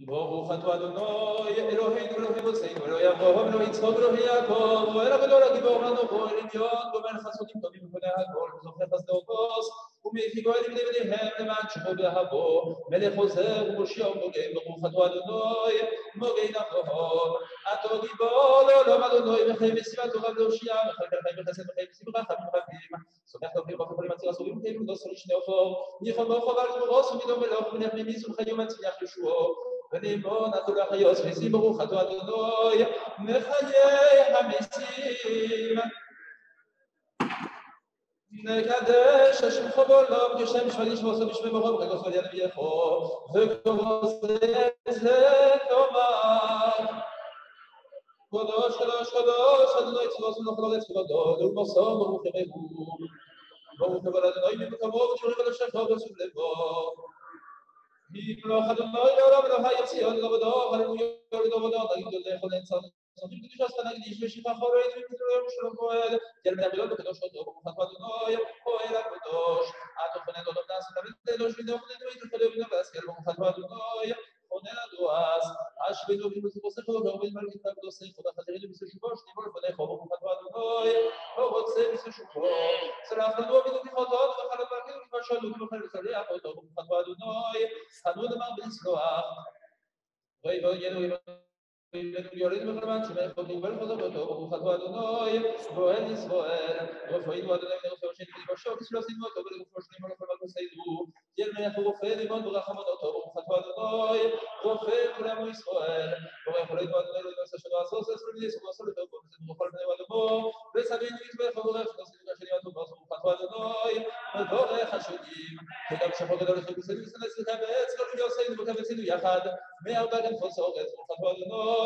ברוך אתה אדוני אלוהינו אלוהי אבותינו אלוהי אברהם אלוהי יצחק אלוהי יעקב אל הגדול הגיבור והנורא אל עליון גומל חסדים טובים ופני הכל וזוכר חסדי עוז ומפיגו אל בני בניהם למען שמו באהבו מלך עוזר ומושיע ומוגן ברוך אתה אדוני מוגן אברהם אתה גיבור לעולם אדוני וחי בסביבת תורה ולהושיע וחי בחיים וחסד וחי בסברה חיים רבים סומך טובים וחולים עציר אסורים וחיים ודוסו לשני עופור ניחום ברוך אבל גבורוס ומידו מלוך ונח ממיס ולחיום מצליח ישועו ונאמון עתו לחיוס ושים ברוך אתה אדוני מחיי המתים נקדש השם בעולם כשם שפלים שבעשו בשמי מרום רגוס ועלייה נביאכו וקורס לתאמר קדוש קדוש קדוש אדוני צבאות ולכל ארץ כבודו ולמסור ברוך ימיהו ברוך אבל אדוני ממקומו ותברך על השכו וסוב לבו ימלוך אדוני לעולם אלוהי ציון לעבודו הללויה לדעבודו נגיד לכל נצר נצחים קדוש עשתה נקדיש ושיחה חורית ומתלויים שלום פועל ילמד עבודו בקדוש אותו ברוך אתה אדוני פועל הקדוש עד אופנן עוד נעש ותקדוש ודאופנן ויתרחל יבינו והשכל ברוך אתה אדוני חונן הדועס אשבינו ובסך ובעובד מלכת הקדוש ובחזרינו בסשובו שניבו לפניך ברוך אתה אדוני ורוצה בסשובו סלח לנו ובנתיחותו וחלת מלכנו ובשלנו ובחל לסלח אותו ברוך אתה אדוני חנו דבר בלסלוח ויבואנו יוריד בחלמן שמך ותובל חזרתו ברוך אתה אדוני גואל ישראל רפואינו אדוני ונרפאו שני בלבשו כסלוסינו אותו ולגופו שנימו לכל מלכוסנו ילמך ורופא לימון ברחמנותו ברוך אתה אדוני רופא כולנו ישראל ברך עלינו אדוני לא נעשה שלא עשו עשה עשו וניסו ועשו לטוב ובסדרו כל בני אדמו וסבינו יתברך וברך ונעשינו השני הטוב ועשו ברוך אתה אדוני וברך השנים וגם שפו גדול לחיבוסנו וסנס לחבץ כל יעשינו וקבצינו יחד מארבע כנפות אורץ ברוך אתה אדוני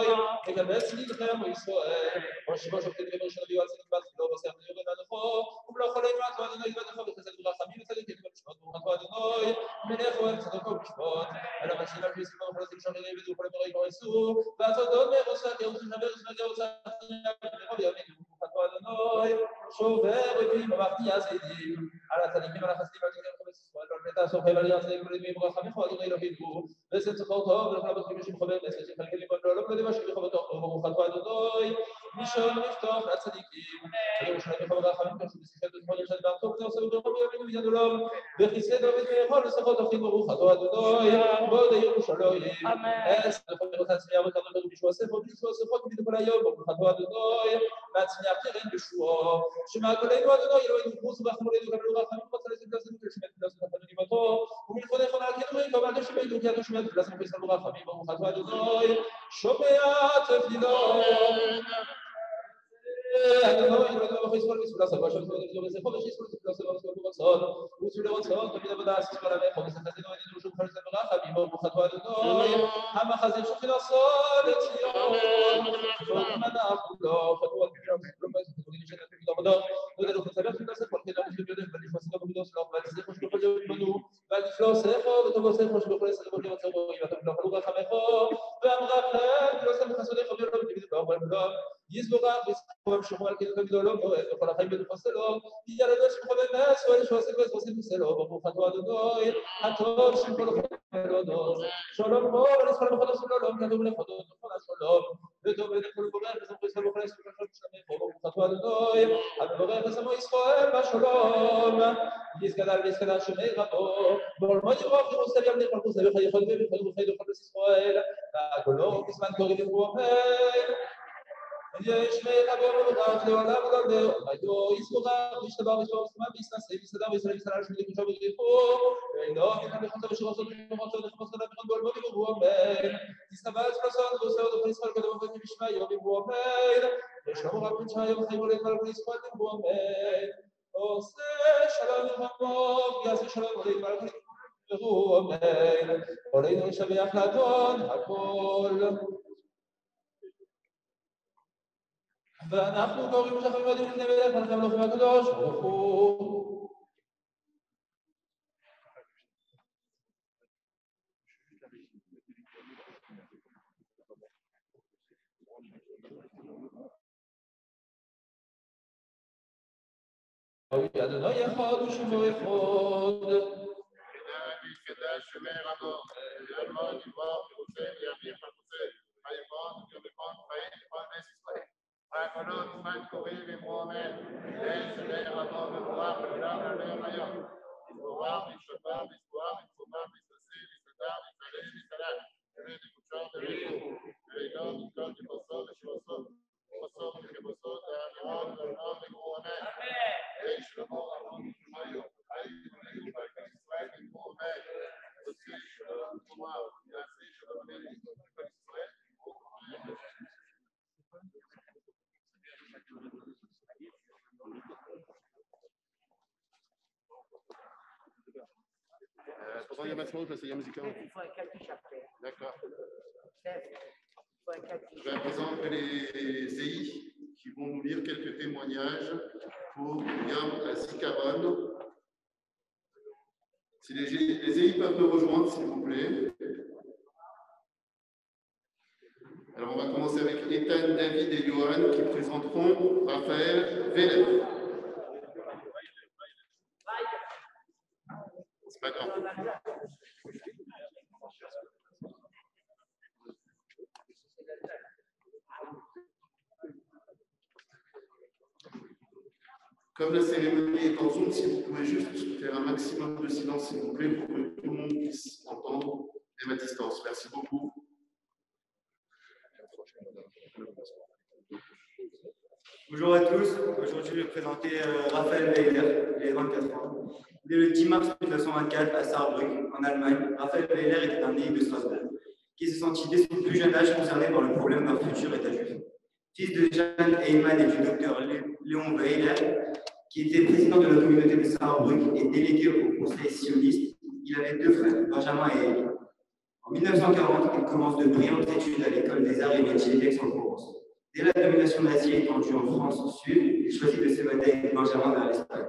וקבץ לכם ישראל ראשיבו שופטים ובראשון ויועצים בתחילו ועושה אנחנו יורד עדכו ומלוך עלינו עתו אדוני יבדך וחסד ורחמים וצדיקים ובמשפט ברוך אתה אדוני מלך אוהב צדקו ובמשפט אלא משיב על פי ספר וחלוצים שרירים ודו כל המראי נועשו ועתודות מרוסה כרוסים שבר ושמגר וצחים ורוב ימינו ברוך אתה אדוני שובר אויבים ומפתיע זידים על הצדיקים ועל החסדים ועל צדיקים וחבץ ישראל ועל פתע סוחב על יעצים ולדמים ורחמיך אדוני אלוהינו ושם שכר טוב ולכל הבטחים ושם חבר נס ושם חלקי ליבון לעולם לא דמה שלי חבטו ברוך אתה אדוני משון לפתוח לצדיקים וירושלים וחבר רחמים כרשו בשיחת ותמוד ישד בארצו ונעשה וברחוב ימינו בניין עולם וכיסא דוד ויכול ושכות אחים ברוך אתה אדוני בוד ירושלים אס לכל מרות הצמיע וקרנות ובישוע ספות ובישוע ספות ובידו כל היום ברוך אתה אדוני והצמיע קרן בישועו שמעגלנו אדוני אלוהינו חוס ורחמנו קבלו רחמים וצלסים פלסים ושמת פלסים וחתנים עמתו ומלכונך ונעקינו ריקו ועד שבינו כי אדוני שמת פלסים וחסם ורחמים ברוך אתה אדוני שומע תפילו אדוני אלוהינו וכי ספול וספולה סבא שם ותפילו וספול ושיספול וספולה סבא וספול ורצון וספול רצון תמיד עבודה ספול עליך וסחזינו עלינו שום חלסם ורחמים ברוך אתה אדוני המחזיר שוכן עשון לציון אנחנו לא חתוות בגלל ספול וספול ושנת תמיד עבודה ודלו חצלך ונעשה כל כדאי שביודך ולפלוס סבא בגדוס לך ולצליחו שבכל יום בנו ולפלוס סכו וטובו סכו שבכל יסר בכל יום צבו ואתם לא חלו רחמכו ואמרכם ולא סתם חסודך ובירו ותמיד לא ולא יזבורך ויסחו ומשכו על כדאי גדולו וכל החיים בדוחו סלו ירדו שמחו במס ואלה שעושים ועושים סלו ברוך אתה אדוני הטוב שמכל החיים אלוהינו שלום בו ולסחול בחודש שלום כתוב לחודש וכל השלום וטוב ולכל בורך וסמכו ישראל וכל ישראל וכל שלמך ברוך אתה אדוני המבורך ושמו ישראל בשלום יסגדל ויסגדל שמי רבו בעולמו יברוך ירוסלם לכל כוסה וחיי חוד ובחוד וחי דוכל בס ישראל והכולו בזמן קוראים לברוך יש מרבו וברך לעולם ולעולם וידו יסבורך וישתבר וישתבר וסתמה ויסנסה ויסתדר וישראל ויסתדר שמי לקושו וגריחו ואינו ותן בחוצה ושרוסות וחוצות וחוצות וחוצות בעולמו יברוך אמן תסתבל צלסות ועושה עוד אופן ישראל קודם ובן משמע יום יברוך אמן ושלום רבים שהיום חיים עולים מלכות ישראל יברוך אמן עושה שלום וחמור יעשה שלום עולים מלכות יברוך אמן עלינו לשבח לאדון הכל ואנחנו קוראים ושחרים ועדים לפני מלך מלכם אלוהים הקדוש ברוך הוא אדוני אחד ושמו אחד כדאי שמי רבו Pourtant, il y a maximum parce qu'il y a musique. Il faut un calcul après. D'accord. Il faut un calcul. Je vais à présent appeler les EI qui vont nous lire quelques témoignages pour Yom Azikaron. Si les EI peuvent me rejoindre, s'il vous plaît. Alors, on va commencer avec Ethan, David et Johan qui présenteront Raphaël Veller. C'est pas grave. Comme la cérémonie est en Zoom, si vous pouvez juste faire un maximum de silence, s'il vous plaît, pour que tout le monde puisse entendre, même à distance. Merci beaucoup. Bonjour à tous. Aujourd'hui, je vais présenter Raphaël Weiler, il a 24 ans. Dès le 10 mars 1924 à Saarbrück, en Allemagne, Raphaël Weiler était un né de Strasbourg, qui se sentit dès son plus jeune âge concerné par le problème d'un futur État juif. Fils de Jeanne Heymann et du docteur Léon Weiler, qui était président de la communauté de Saarbrück et délégué au conseil sioniste, il avait deux frères, Benjamin et Élie. En 1940, il commence de brillantes études à l'école des arts et métiers d'Aix-en-Provence. Dès la domination nazie étendue en France Sud, il choisit de s'évader avec Benjamin vers l'Espagne,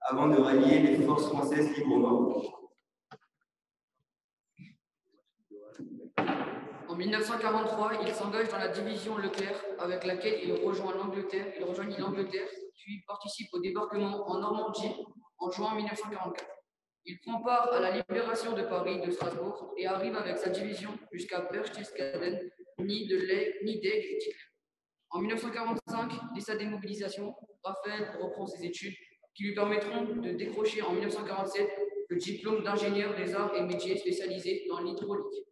avant de rallier les forces françaises libres au Maroc. En 1943, il s'engage dans la division Leclerc, avec laquelle il rejoignit l'Angleterre, puis participe au débarquement en Normandie en juin 1944. Il prend part à la libération de Paris, de Strasbourg, et arrive avec sa division jusqu'à Berchtesgaden, nid d'Aigle et Hitler. En 1945, dès sa démobilisation, Raphaël reprend ses études qui lui permettront de décrocher en 1947 le diplôme d'ingénieur des arts et métiers spécialisé dans l'hydraulique.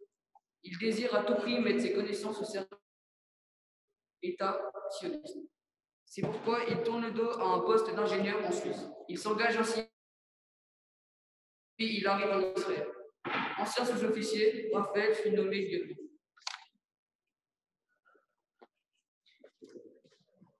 Il désire à tout prix mettre ses connaissances au service de l'État sioniste. C'est pourquoi il tourne le dos à un poste d'ingénieur en Suisse. Il s'engage ainsi, puis il arrive en Israël. Ancien sous-officier, Raphaël fut nommé lieutenant.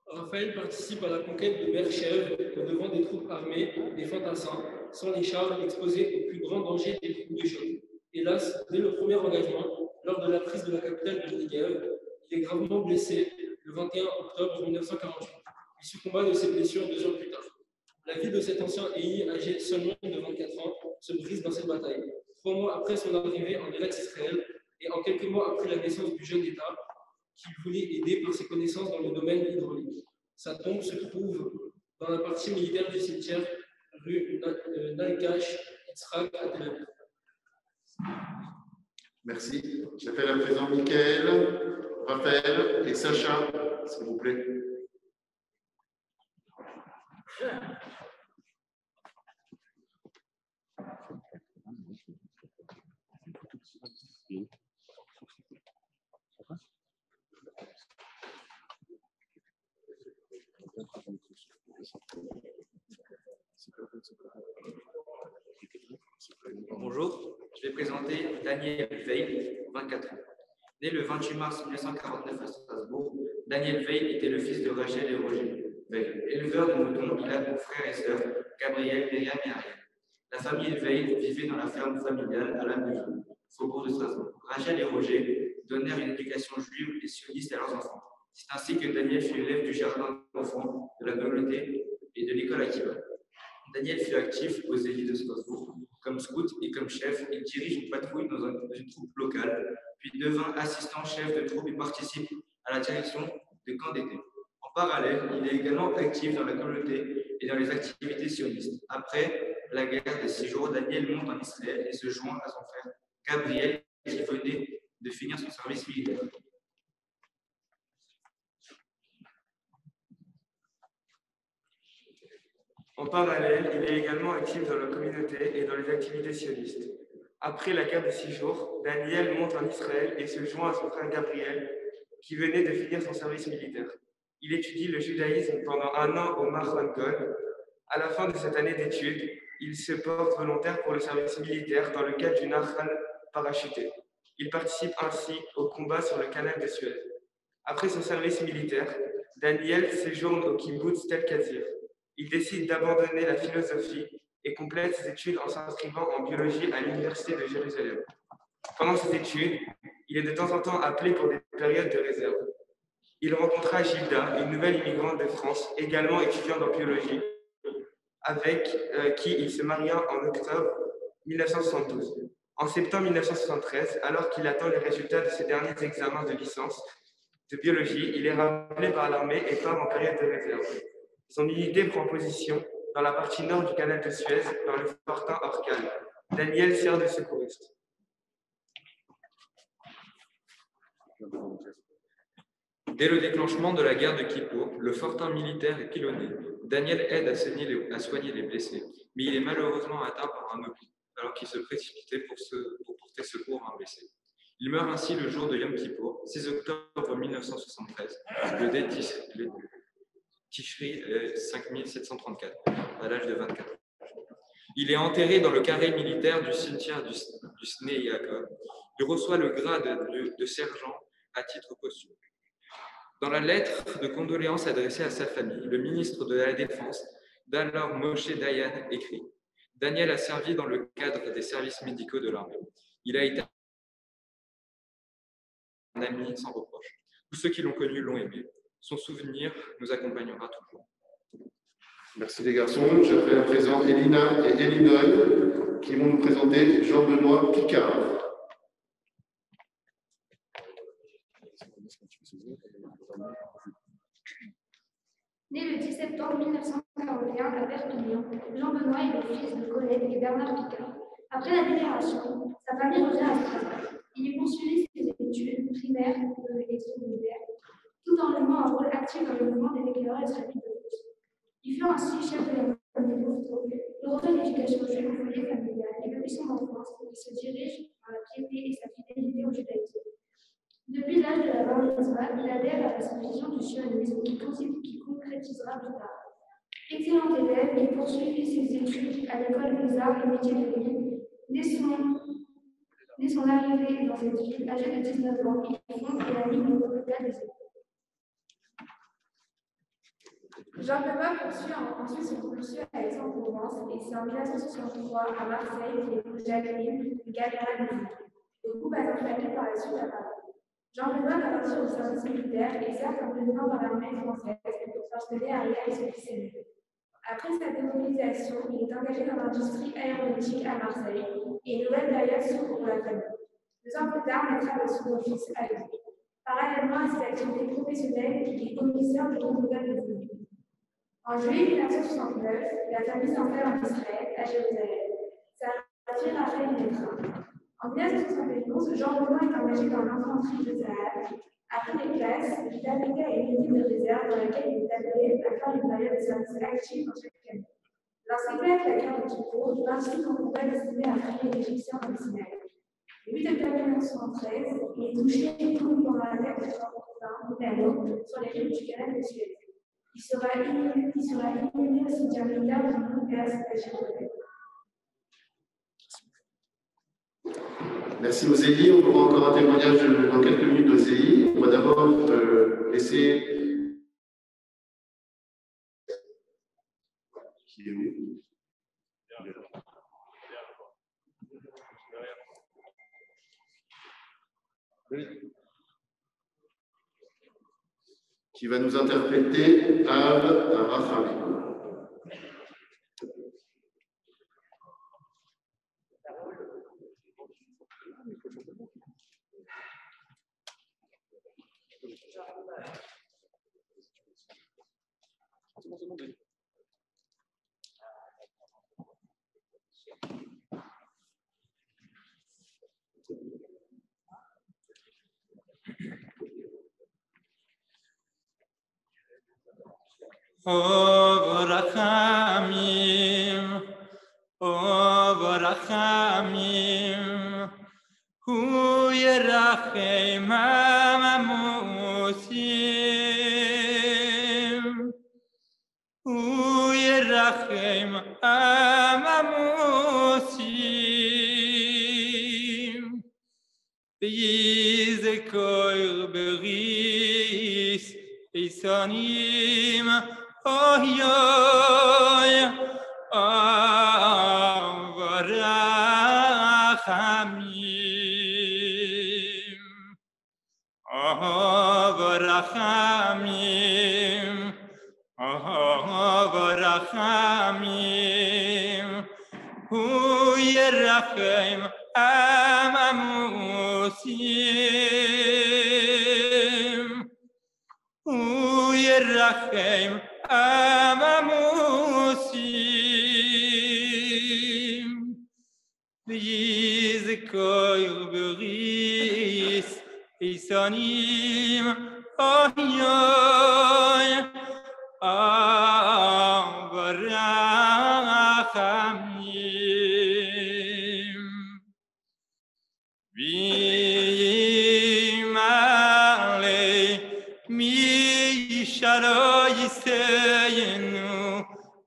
Raphaël participe à la conquête de Berchev au devant des troupes armées des fantassins, sans les chars exposés au plus grand danger des coups de choc. Hélas, dès le premier engagement, lors de la prise de la capitale de Negev, il est gravement blessé le 21 octobre 1948. Il succomba de ses blessures 2 jours plus tard. La vie de cet ancien EI, âgé seulement de 24 ans, se brise dans cette bataille. 3 mois après son arrivée en Eretz-Israël et en quelques mois après la naissance du jeune État, qu'il voulait aider par ses connaissances dans le domaine hydraulique. Sa tombe se trouve dans la partie militaire du cimetière rue Nalkash Yitzhak à Tel Aviv. Merci. J'appelle à présent Michael, Raphaël et Sacha, s'il vous plaît. Bonjour, je vais présenter Daniel Weil, 24 ans. Né le 28 mars 1949 à Strasbourg, Daniel Weil était le fils de Rachel et Roger Weil. Éleveur de moutons, il a pour frères et sœurs Gabriel, Myriam et Ariel. La famille Weil vivait dans la ferme familiale à la Maison, faubourg de Strasbourg. Rachel et Roger donnèrent une éducation juive et sioniste à leurs enfants. C'est ainsi que Daniel fut élève du jardin d'enfants, de la communauté et de l'école Akiva. Daniel fut actif aux élites de Strasbourg. Comme scout et comme chef, il dirige une patrouille dans une troupe locale, puis devint assistant chef de troupe et participe à la direction de camps d'été. En parallèle, il est également actif dans la communauté et dans les activités sionistes. Après la guerre des 6 jours, Daniel monte en Israël et se joint à son frère Gabriel qui venait de finir son service militaire. En parallèle, il est également actif dans la communauté et dans les activités sionistes. Après la guerre de 6 jours, Daniel monte en Israël et se joint à son frère Gabriel, qui venait de finir son service militaire. Il étudie le judaïsme pendant 1 an au Machon Kol. À la fin de cette année d'études, il se porte volontaire pour le service militaire dans le cadre du Nachal parachuté. Il participe ainsi au combat sur le canal de Suez. Après son service militaire, Daniel séjourne au kibbutz Tel Kazir. Il décide d'abandonner la philosophie et complète ses études en s'inscrivant en biologie à l'Université de Jérusalem. Pendant ses études, il est de temps en temps appelé pour des périodes de réserve. Il rencontra Gilda, une nouvelle immigrante de France, également étudiante en biologie, avec qui il se maria en octobre 1972. En septembre 1973, alors qu'il attend les résultats de ses derniers examens de licence de biologie, il est rappelé par l'armée et part en période de réserve. Son unité prend position dans la partie nord du canal de Suez, dans le fortin Orcal. Daniel sert de secouriste. Dès le déclenchement de la guerre de Kippour, le fortin militaire est pilonné. Daniel aide à soigner les blessés, mais il est malheureusement atteint par un oubli, alors qu'il se précipitait pour porter secours à un blessé. Il meurt ainsi le jour de Yom Kippour, 6 octobre 1973, le dé Tishri 5734, à l'âge de 24 ans. Il est enterré dans le carré militaire du cimetière du Snei Yaakov. Il reçoit le grade de sergent à titre posthume. Dans la lettre de condoléances adressée à sa famille, le ministre de la Défense, d'alors Moshe Dayan, écrit « Daniel a servi dans le cadre des services médicaux de l'armée. Il a été un ami sans reproche. Tous ceux qui l'ont connu l'ont aimé. Son souvenir nous accompagnera toujours. » Merci les garçons. J'appelle à présent Elina et Elinoy qui vont nous présenter Jean-Benoît Picard. Né le 10 septembre 1941 à Perpignan, Jean-Benoît est le fils de Colette et Bernard Picard. Après la libération, sa famille revient à Strasbourg. Il y poursuivit ses études primaires et secondaires, tout en jouant un rôle actif dans le mouvement des éclaireurs israélites de France. Il fut ainsi chef de la communauté de Louveteaux, le revêt d'éducation juive au foyer familial, et depuis son enfance, il se dirige dans la piété et sa fidélité au judaïsme. Depuis l'âge de la bar mitzvah, il adhère à la vision du sionisme qui concrétisera plus tard. Excellent élève, il poursuivit ses études à l'école des arts et métiers de Lille. Dès son arrivée dans cette ville, âgé de 19 ans, il fonde et anime le Hôpital des Écoles. Jean-Benoît poursuit ensuite son cursus à Aix-en-Provence et c'est en 1963 à Marseille qu'il épouse Jacqueline Gabriel. Le couple a installé par la suite à Paris. Jean-Benoît va partir au service militaire et sert comme lieutenant dans l'armée française lorsque Léa est spécialisée. Après sa démobilisation, il est engagé dans l'industrie aéronautique à Marseille et une nouvelle période s'ouvre pour la famille. 2 ans plus tard, naîtra le second fils à lui. Parallèlement à ses activités professionnelles, il est commissaire du groupe de vie. En juillet 1969, la famille s'installe en Israël, à Jérusalem. Sa fille Raphaël naîtra. En 1971, Jean-Benoît est engagé dans l'infanterie de Sahel. Après les classes, il est affecté à une unité de réserve dans laquelle il est appelé à faire une période de service actif dans chaque année. Lorsqu'éclate la guerre de Kippour, il participe au combat destiné à frayer l'Égyptien dans le Sinaï. Le 8 octobre 1913, il est touché et tombe dans la tête de Fortin, Milano, sur les rives du canal de Suez. Il sera inhumé au cimetière militaire de Montgas à Jérusalem. Merci Osélie. On aura encore un témoignage dans quelques minutes d'Osélie. On va d'abord laisser. Qui est où? Qui va nous interpréter Av Rachami. Rachamim, Hu Yerachem Amamusim, Hu Yerachem Amamusim, V'yizekor beris Isanim, Oy, Rachamim, Rachamim, Hu Yerachem Amamusim, Hu Yerachem Amamusim, V'yizekor beris Isanim, Oy, Rachamim, V'yimale Mishalo Yiseyenu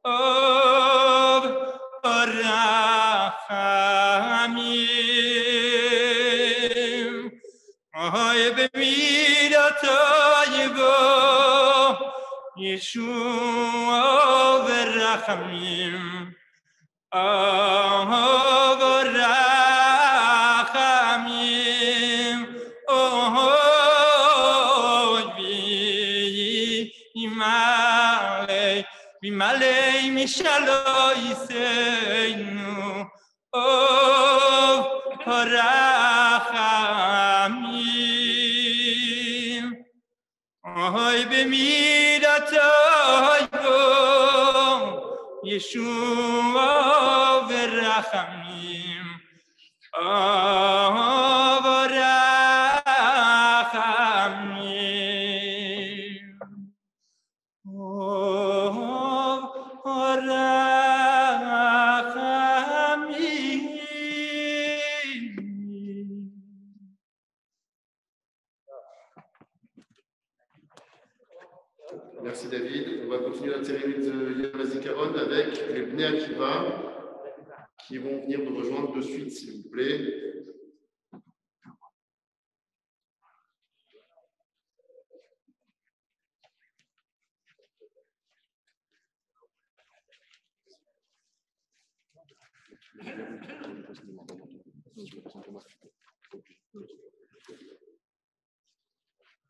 Ov Rachamim, Oy b'midatay bo Yeshua v'rachamim, Oy rachamim, Oy v'yimalei mishalo yiseinu, Oy rachamim, Oy b'midatay bo Yeshua v'rachamim, Oy rachamim, Oy rachamim. Merci David. On va continuer la cérémonie de Yom HaZikaron avec les Bnei Akiva qui vont venir nous rejoindre de suite, s'il vous plaît.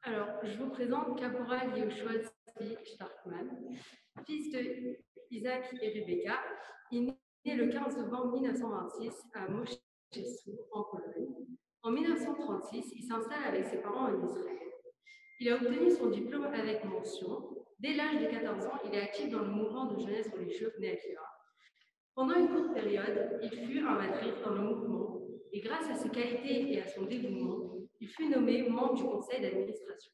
Alors, je vous présente Caporal Yehoshua Tzvi Starkman, fils de Isaac et Rebecca. Il est né le 15 novembre 1926 à Moshessu, en Pologne. En 1936, il s'installe avec ses parents en Israël. Il a obtenu son diplôme avec mention. Dès l'âge de 14 ans, il est actif dans le mouvement de jeunesse religieux Bnei Akiva. Pendant une courte période, il fut un madrid dans le mouvement et grâce à ses qualités et à son dévouement, il fut nommé membre du conseil d'administration.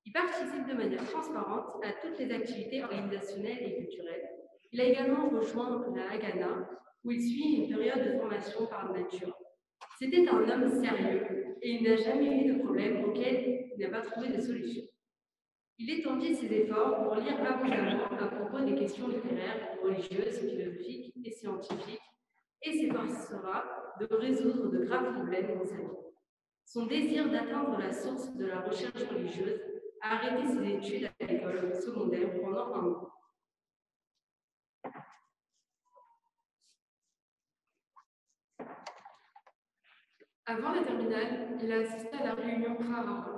Il participe de manière transparente à toutes les activités organisationnelles et culturelles. Il a également rejoint la Haganah, où il suit une période de formation par nature. C'était un homme sérieux et il n'a jamais eu de problème auquel il n'a pas trouvé de solution. Il étendit ses efforts pour lire abondamment à propos des questions littéraires, religieuses, philosophiques et scientifiques et s'efforcera de résoudre de graves problèmes dans sa vie. Son désir d'atteindre la source de la recherche religieuse a arrêté ses études à l'école secondaire pendant un an. Avant la terminale, il a assisté à la réunion Prahara.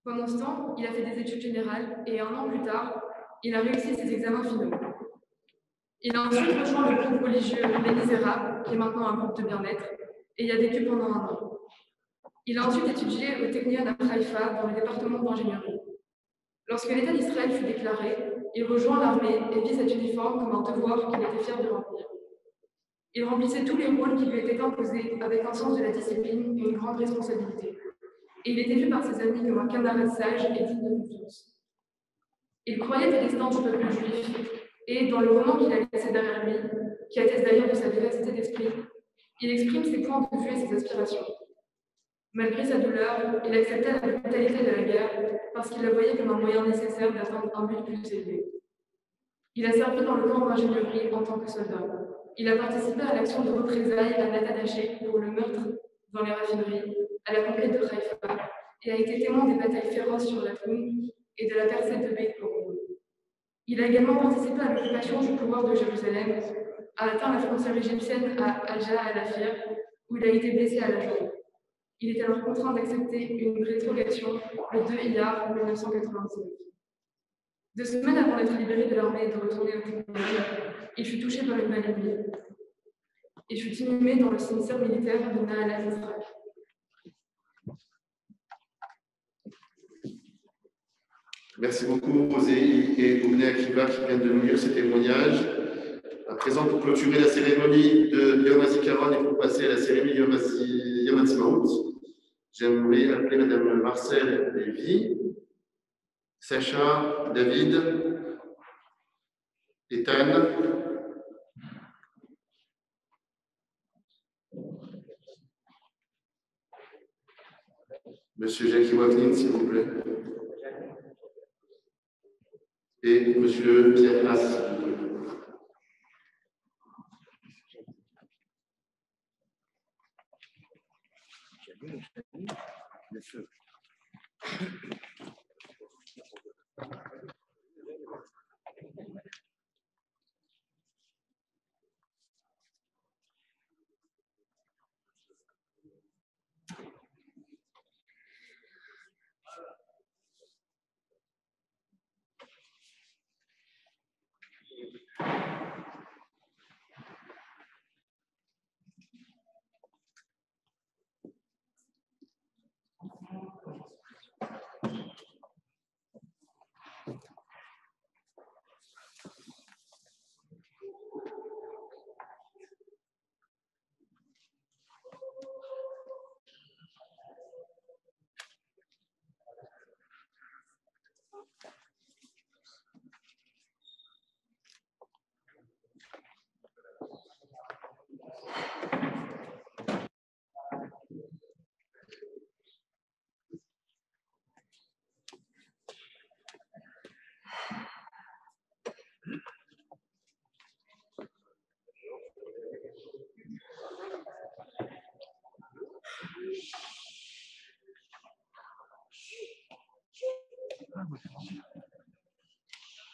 Pendant ce temps, il a fait des études générales et un an plus tard, il a réussi ses examens finaux. Il a ensuite rejoint le groupe religieux Les Misérables, qui est maintenant un groupe de bien-être, et y a vécu pendant un an. Il a ensuite étudié au Technion à Haïfa dans le département d'ingénierie. Lorsque l'État d'Israël fut déclaré, il rejoint l'armée et vit cet uniforme comme un devoir qu'il était fier de remplir. Il remplissait tous les rôles qui lui étaient imposés avec un sens de la discipline et une grande responsabilité. Et il était vu par ses amis comme un camarade sage et digne de confiance. Il croyait à l'existence du peuple juif, et dans le roman qu'il a laissé derrière lui, qui atteste d'ailleurs de sa vivacité d'esprit, il exprime ses points de vue et ses aspirations. Malgré sa douleur, il acceptait la brutalité de la guerre parce qu'il la voyait comme un moyen nécessaire d'atteindre un but plus élevé. Il a servi dans le camp d'ingénierie en tant que soldat. Il a participé à l'action de représailles à Natadaché pour le meurtre dans les raffineries, à la conquête de Haïfa, et a été témoin des batailles féroces sur la Troum et de la percée de Beit Horoun. Il a également participé à l'occupation du pouvoir de Jérusalem, a atteint la frontière égyptienne à Aja al-Afir, où il a été blessé à la jambe. Il est alors contraint d'accepter une rétrogradation le 2 Iyar 1999. 2 semaines avant d'être libéré de l'armée et de retourner au Tribunal, il fut touché par une maladie. Il fut inhumé dans le cimetière militaire de Nahal Israël. Merci beaucoup, Osei et Oumné Akiva, qui viennent de nous lire ces témoignages. À présent, pour clôturer la cérémonie de Yom HaZikaron et pour passer à la cérémonie Yom HaTzmaout, j'aimerais appeler Madame Marcel Lévy, Sacha, David, Ethan, Monsieur Jackie Wagnin, s'il vous plaît, et Monsieur Pierre Haas, s'il vous plaît.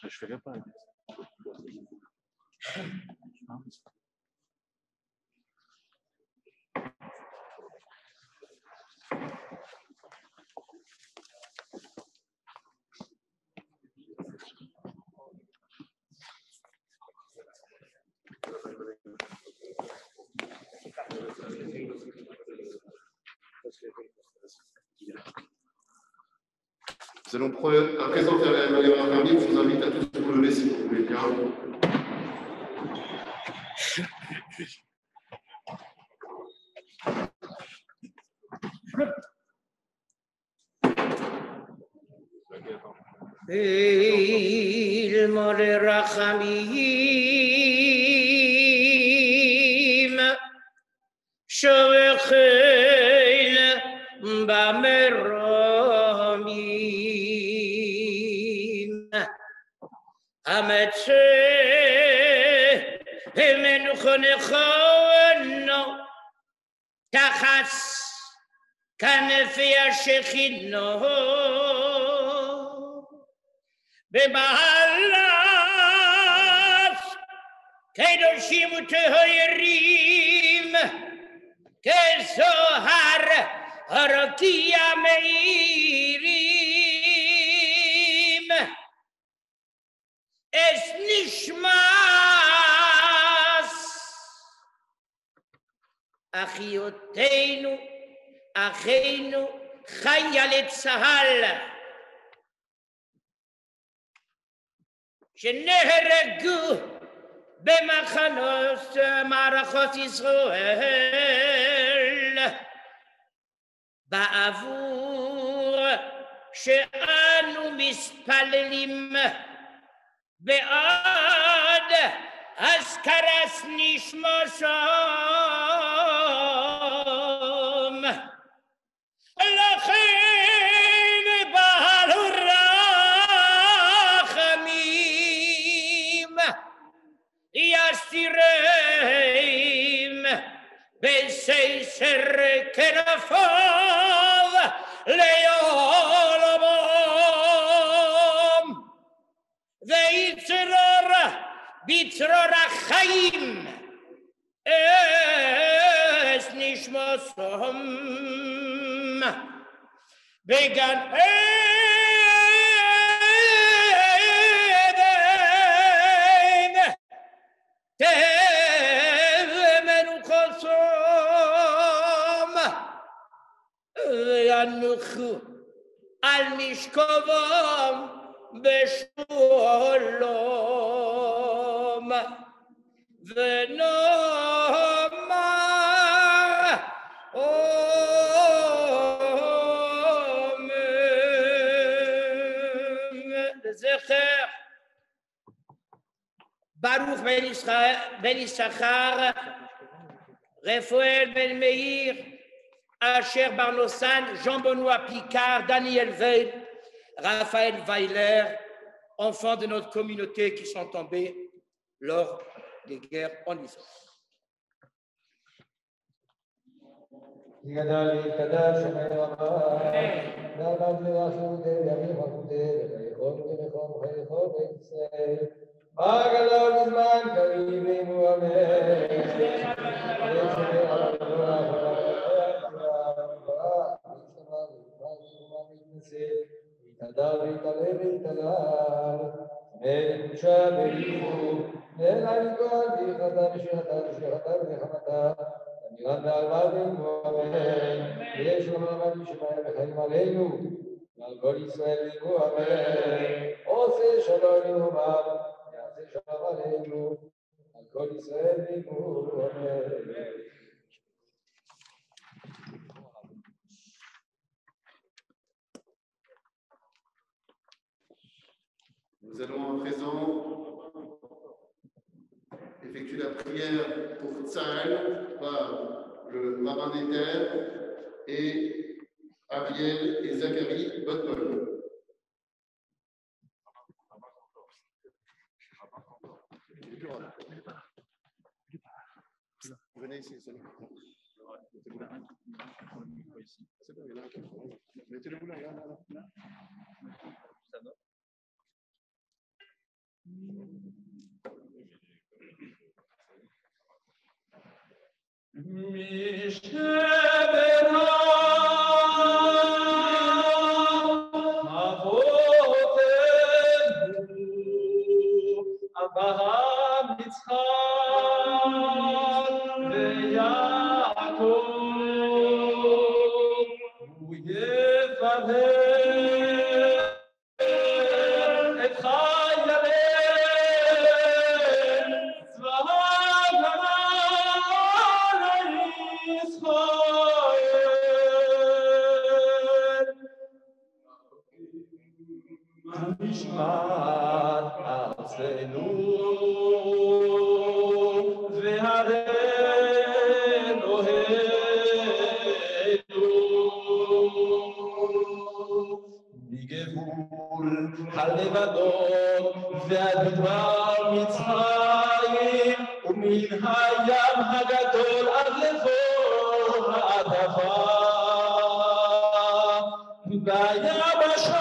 Je ferai pas. Nous allons à présent faire la manière infirmière. Je vous invite à tous vous lever si vous voulez bien. ilmo lerachamim shovecheil bameromim ametze emenuchonechono tachas kanefi ashechino Bebahalas, Kedoshim Tehoyerim, Kezohar, Arakia Meirim, Es Nishmas, Achioteinu, Acheinu, Chayalet Sahal. שנהרגו במחנות מערכות ישראל בעבור שאנו מתפללים בעד הזכרת נשמתם. לכן בעל רחמים יסירם בססר כנפיו לעולמם, ויצרור בצרור החיים את נשמתם בגן עדן תמנוחתם, וינוחו על משכבם בשלום, ונאמר אמן. לזכר ברוך בן יששכר, רפואל בן מאיר, Asher Barnossan, Jean-Benoît Picard, Daniel Veil, Raphaël Weiler, enfants de notre communauté qui sont tombés lors des guerres en Israël. Nous allons à présent effectuer la prière pour Tzahal par le rabbin Néter et Ariel et Zacharie Botpol. Venez ici, c'est bon. C'est bon, il y en a un. Mettez-le là, là. Ça va. אברהם, יצחק ויעקב, הוא יברך את חיילי צבא הגנה לישראל. משמעת ארצנו והרינו מגבול הלבנון ועד מדבר מצרים ומן הים הגדול עד לבוא האדמה ביבשה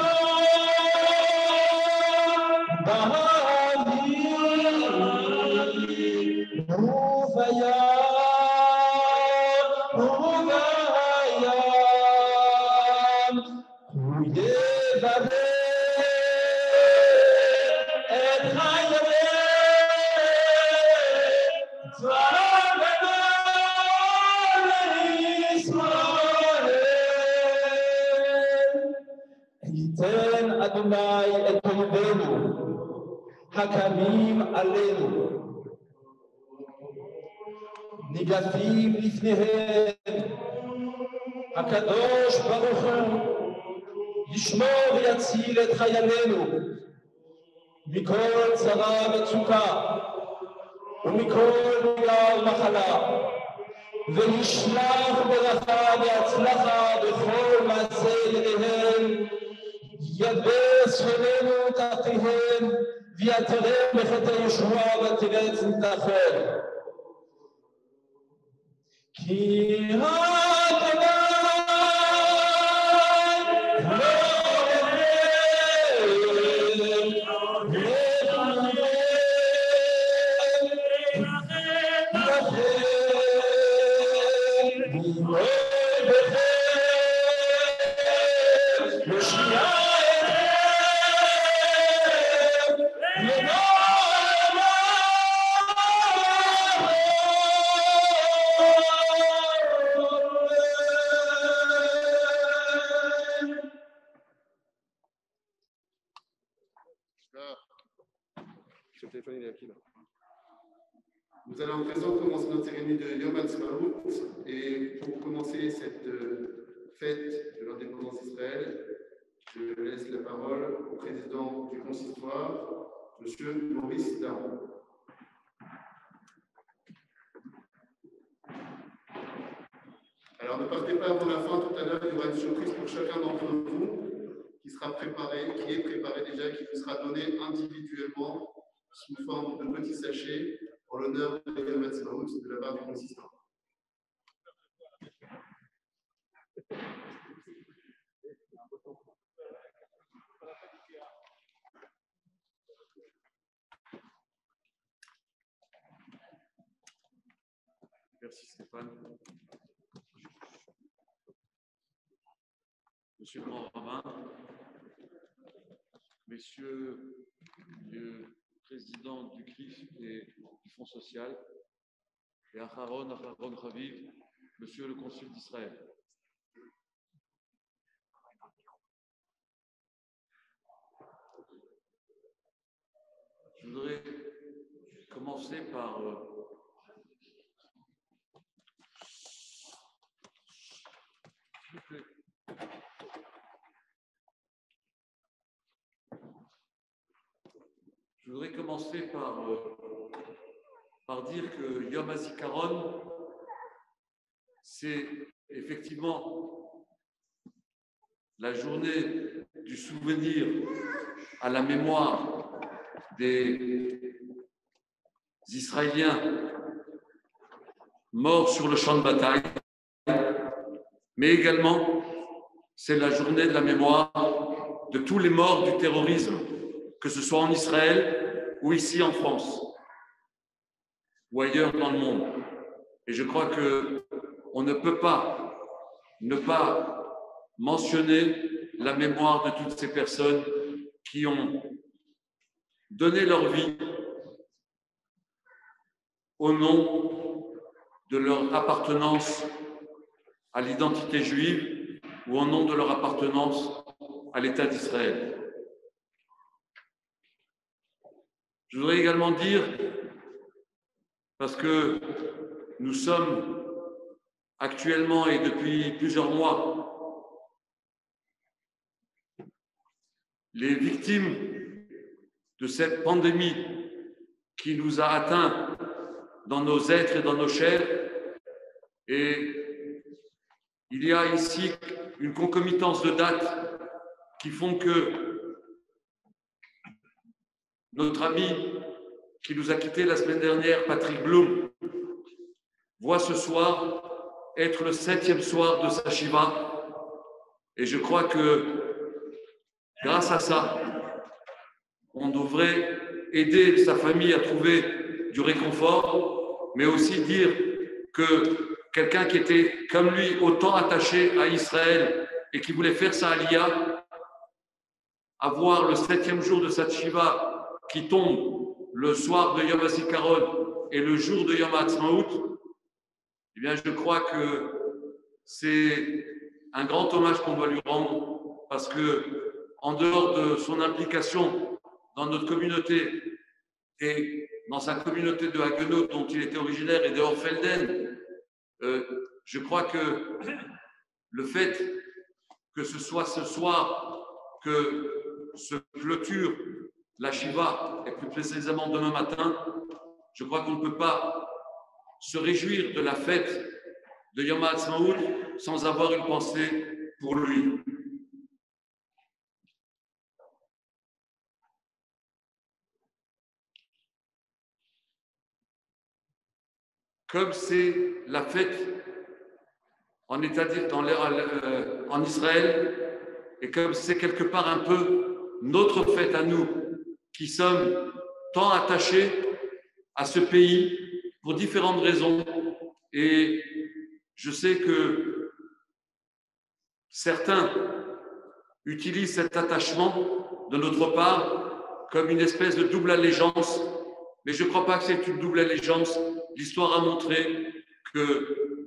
ייתן אדוני את אויבינו הקמים עלינו ניגפים לפניהם. הקדוש ברוך הוא ישמור ויציל את חיילינו מכל צרה ומצוקה ומכל מגע ומחלה, וישלח ברכה והצלחה בכל מעשה ידיהם, ידבר שכנינו תחתיהם, ויתרם בחטא ישועה ותרץ ניצחון. כי Nous allons à présent commencer notre cérémonie de Yom Ha'atzmaut, et pour commencer cette fête de l'indépendance d'Israël, je laisse la parole au président du consistoire, M. Maurice Daron. Alors ne partez pas avant la fin, tout à l'heure il y aura une surprise pour chacun d'entre vous qui sera préparé, qui est préparé déjà, qui vous sera donné individuellement sous forme de petits sachets pour l'honneur de Yom Ha'atzmaut de la part du consistoire. Merci Stéphane. Monsieur le grand rabbin, messieurs le président du CRIF et du Fonds social, et Aharon Raviv, monsieur le consul d'Israël. Je voudrais commencer par dire que Yom HaZikaron, c'est effectivement la journée du souvenir à la mémoire des Israéliens morts sur le champ de bataille, mais également c'est la journée de la mémoire de tous les morts du terrorisme, que ce soit en Israël ou ici en France ou ailleurs dans le monde. Et je crois qu'on ne peut pas ne pas mentionner la mémoire de toutes ces personnes qui ont donné leur vie au nom de leur appartenance à l'identité juive ou au nom de leur appartenance à l'État d'Israël. Je voudrais également dire, parce que nous sommes actuellement et depuis plusieurs mois les victimes de cette pandémie qui nous a atteints dans nos êtres et dans nos chairs, et il y a ici une concomitance de dates qui font que notre ami qui nous a quittés la semaine dernière, Patrick Bloom, voit ce soir être le 7e soir de sa Shiva. Et je crois que grâce à ça, on devrait aider sa famille à trouver du réconfort, mais aussi dire que quelqu'un qui était comme lui autant attaché à Israël et qui voulait faire sa aliyah, avoir le 7e jour de sa Shiva qui tombe le soir de Yom HaZikaron et le jour de Yom Ha'atzmaut, eh bien, je crois que c'est un grand hommage qu'on doit lui rendre, parce que, en dehors de son implication dans notre communauté et dans sa communauté de Haguenot, dont il était originaire, et de Orfelden, je crois que le fait que ce soit ce soir que se clôture la Shiva, et plus précisément demain matin, je crois qu'on ne peut pas se réjouir de la fête de Yom HaAtzmaut sans avoir une pensée pour lui. Comme c'est la fête en Israël, et comme c'est quelque part un peu notre fête à nous, qui sommes tant attachés à ce pays pour différentes raisons, et je sais que certains utilisent cet attachement de notre part comme une espèce de double allégeance, mais je ne crois pas que c'est une double allégeance. L'histoire a montré que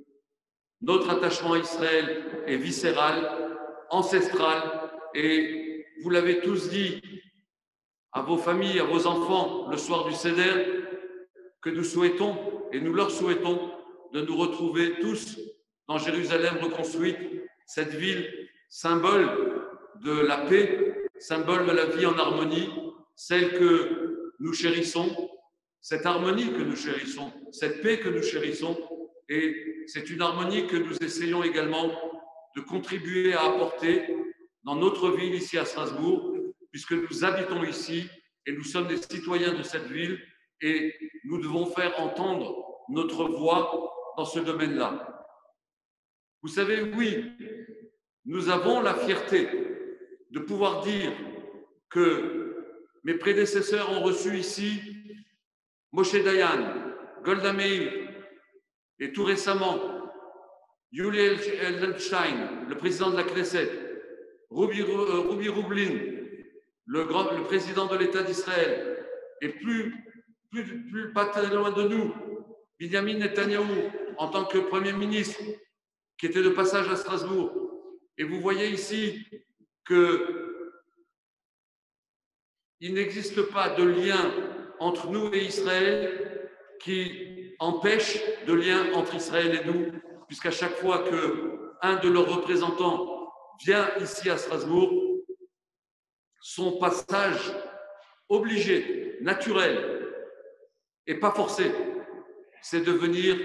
notre attachement à Israël est viscéral, ancestral, et vous l'avez tous dit à vos familles, à vos enfants, le soir du Seder, que nous souhaitons, et nous leur souhaitons, de nous retrouver tous dans Jérusalem reconstruite, cette ville symbole de la paix, symbole de la vie en harmonie, celle que nous chérissons, cette harmonie que nous chérissons, cette paix que nous chérissons, et c'est une harmonie que nous essayons également de contribuer à apporter dans notre ville ici à Strasbourg, puisque nous habitons ici et nous sommes des citoyens de cette ville et nous devons faire entendre notre voix dans ce domaine-là. Vous savez, oui, nous avons la fierté de pouvoir dire que mes prédécesseurs ont reçu ici Moshe Dayan, Golda Meir et tout récemment Yuli Edelstein, le président de la Knesset, Ruby Rivlin, le président de l'État d'Israël, et plus pas très loin de nous, Binyamin Netanyahou, en tant que Premier ministre, qui était de passage à Strasbourg. Et vous voyez ici qu'il n'existe pas de lien entre nous et Israël qui empêche de lien entre Israël et nous, puisqu'à chaque fois qu'un de leurs représentants vient ici à Strasbourg, son passage obligé, naturel, et pas forcé, c'est de venir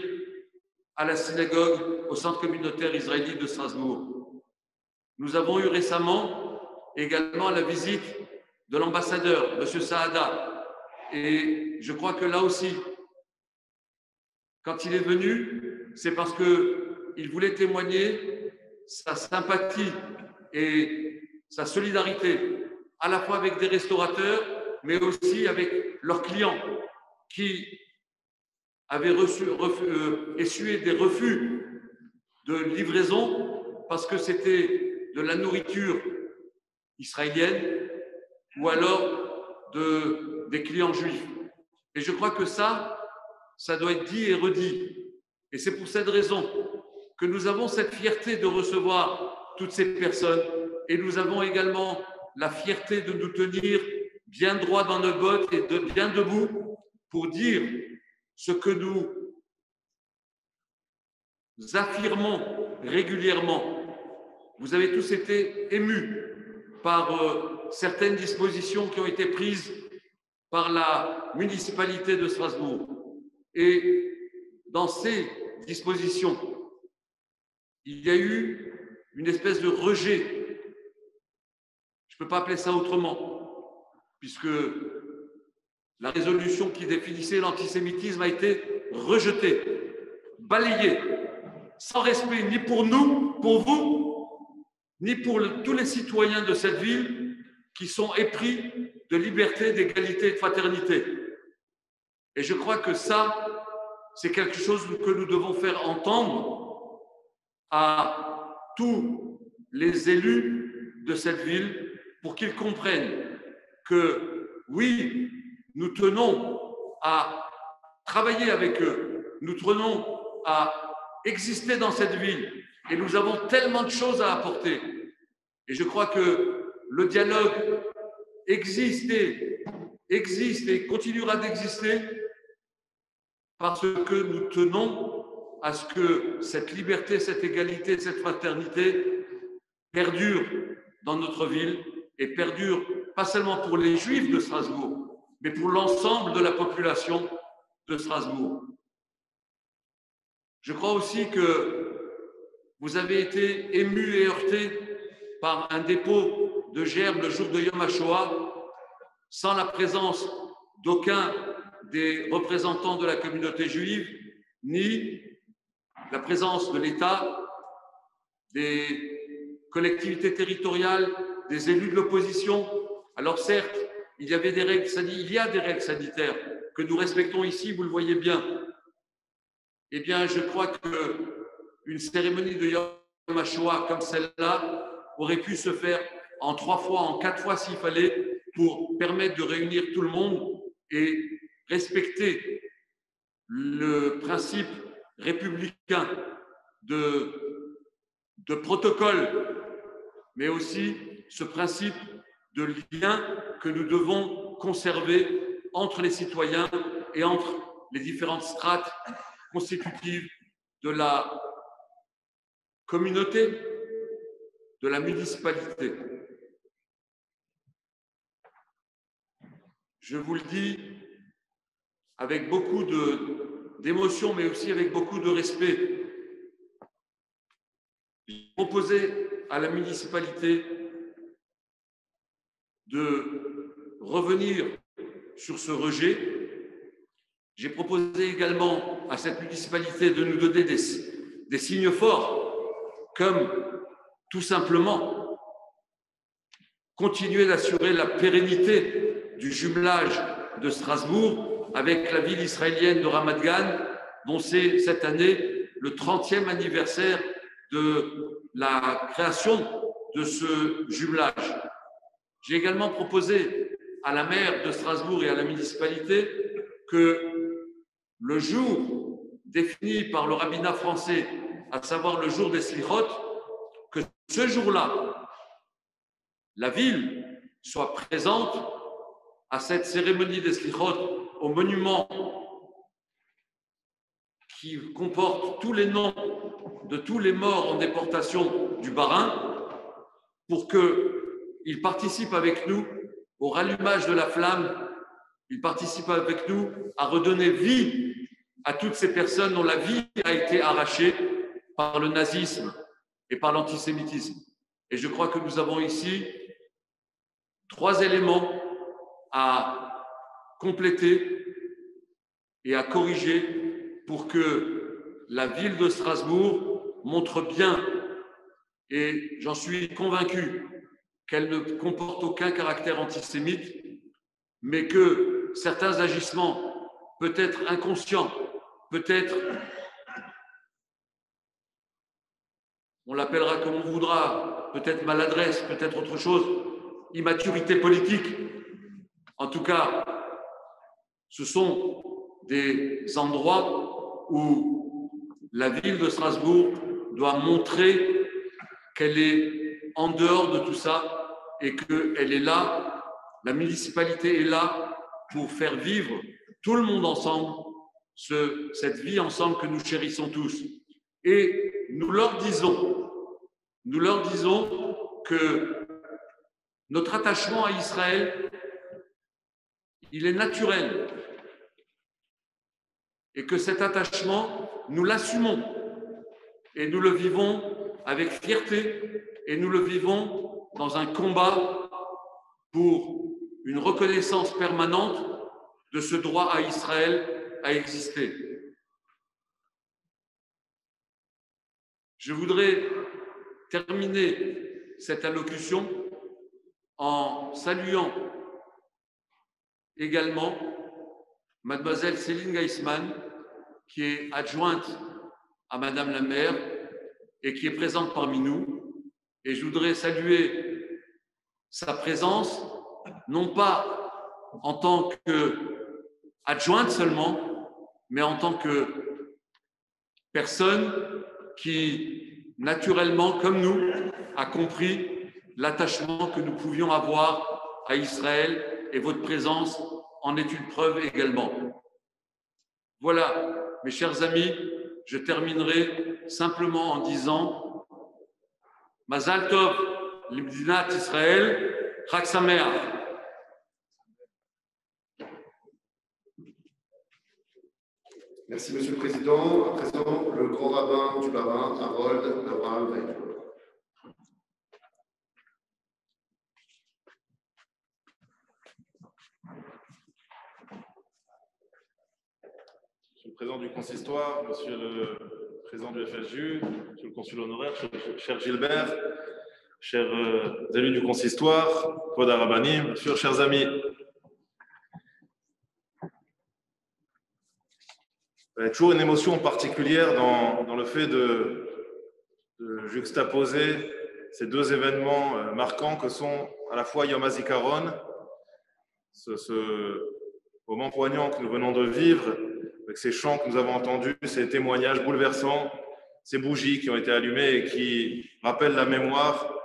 à la synagogue, au centre communautaire israélite de Strasbourg. Nous avons eu récemment également la visite de l'ambassadeur, M. Saada, et je crois que là aussi, quand il est venu, c'est parce qu'il voulait témoigner sa sympathie et sa solidarité, à la fois avec des restaurateurs, mais aussi avec leurs clients qui avaient essuyé des refus de livraison parce que c'était de la nourriture israélienne ou alors des clients juifs. Et je crois que ça doit être dit et redit. Et c'est pour cette raison que nous avons cette fierté de recevoir toutes ces personnes et nous avons également la fierté de nous tenir bien droit dans nos bottes et bien debout pour dire ce que nous affirmons régulièrement. Vous avez tous été émus par certaines dispositions qui ont été prises par la municipalité de Strasbourg. Et dans ces dispositions, il y a eu une espèce de rejet. Je ne peux pas appeler ça autrement, puisque la résolution qui définissait l'antisémitisme a été rejetée, balayée, sans respect ni pour nous, pour vous, ni pour tous les citoyens de cette ville qui sont épris de liberté, d'égalité et de fraternité. Et je crois que ça, c'est quelque chose que nous devons faire entendre à tous les élus de cette ville pour qu'ils comprennent que, oui, nous tenons à travailler avec eux, nous tenons à exister dans cette ville et nous avons tellement de choses à apporter. Et je crois que le dialogue existe et continuera d'exister parce que nous tenons à ce que cette liberté, cette égalité, cette fraternité perdure dans notre ville et perdure pas seulement pour les Juifs de Strasbourg, mais pour l'ensemble de la population de Strasbourg. Je crois aussi que vous avez été émus et heurtés par un dépôt de gerbes le jour de Yom HaShoah, sans la présence d'aucun des représentants de la communauté juive, ni la présence de l'État, des collectivités territoriales, des élus de l'opposition. Alors certes, il y a des règles sanitaires que nous respectons ici, vous le voyez bien. Eh bien, je crois qu'une cérémonie de Yom HaShoah comme celle-là aurait pu se faire en 3 fois, en 4 fois s'il fallait, pour permettre de réunir tout le monde et respecter le principe républicain de protocole, mais aussi ce principe de lien que nous devons conserver entre les citoyens et entre les différentes strates constitutives de la communauté, de la municipalité. Je vous le dis avec beaucoup d'émotion, mais aussi avec beaucoup de respect. J'ai proposé à la municipalité de revenir sur ce rejet. J'ai proposé également à cette municipalité de nous donner des signes forts, comme tout simplement continuer d'assurer la pérennité du jumelage de Strasbourg avec la ville israélienne de Ramat Gan, dont c'est cette année le 30e anniversaire de la création de ce jumelage. J'ai également proposé à la maire de Strasbourg et à la municipalité que le jour défini par le rabbinat français, à savoir le jour des Slichot, que ce jour-là, la ville soit présente à cette cérémonie des Slichot au monument qui comporte tous les noms de tous les morts en déportation du Bas-Rhin, pour qu'ils participent avec nous au rallumage de la flamme, ils participent avec nous à redonner vie à toutes ces personnes dont la vie a été arrachée par le nazisme et par l'antisémitisme. Et je crois que nous avons ici 3 éléments à compléter et à corriger pour que la ville de Strasbourg montre bien, et j'en suis convaincu, qu'elle ne comporte aucun caractère antisémite, mais que certains agissements, peut-être inconscients, peut-être, on l'appellera comme on voudra, peut-être maladresse, peut-être autre chose, immaturité politique. En tout cas, ce sont des endroits où la ville de Strasbourg doit montrer qu'elle est en dehors de tout ça et qu'elle est là, la municipalité est là pour faire vivre tout le monde ensemble, cette vie ensemble que nous chérissons tous. Et nous leur disons que notre attachement à Israël, il est naturel et que cet attachement, nous l'assumons et nous le vivons avec fierté et nous le vivons dans un combat pour une reconnaissance permanente de ce droit à Israël à exister. Je voudrais terminer cette allocution en saluant également mademoiselle Céline Geisman, qui est adjointe à madame la maire et qui est présente parmi nous. Et je voudrais saluer sa présence, non pas en tant qu'adjointe seulement, mais en tant que personne qui, naturellement, comme nous, a compris l'attachement que nous pouvions avoir à Israël, et votre présence en est une preuve également. Voilà, mes chers amis, je terminerai simplement en disant Mazal Tov, l'Mdinat Israël, Chag Sameach. Merci, Monsieur le Président. À présent, le grand rabbin du Bas-Rhin, Harold Abraham Veil. Monsieur le Président du Consistoire, Monsieur le Président du FSJU, Monsieur le Consul honoraire, cher Gilbert, chers élus du Consistoire, Kvod HaRabbanim, chers amis. Il y a toujours une émotion particulière dans le fait de juxtaposer ces deux événements marquants que sont à la fois Yom HaZikaron, ce moment poignant que nous venons de vivre, avec ces chants que nous avons entendus, ces témoignages bouleversants, ces bougies qui ont été allumées et qui rappellent la mémoire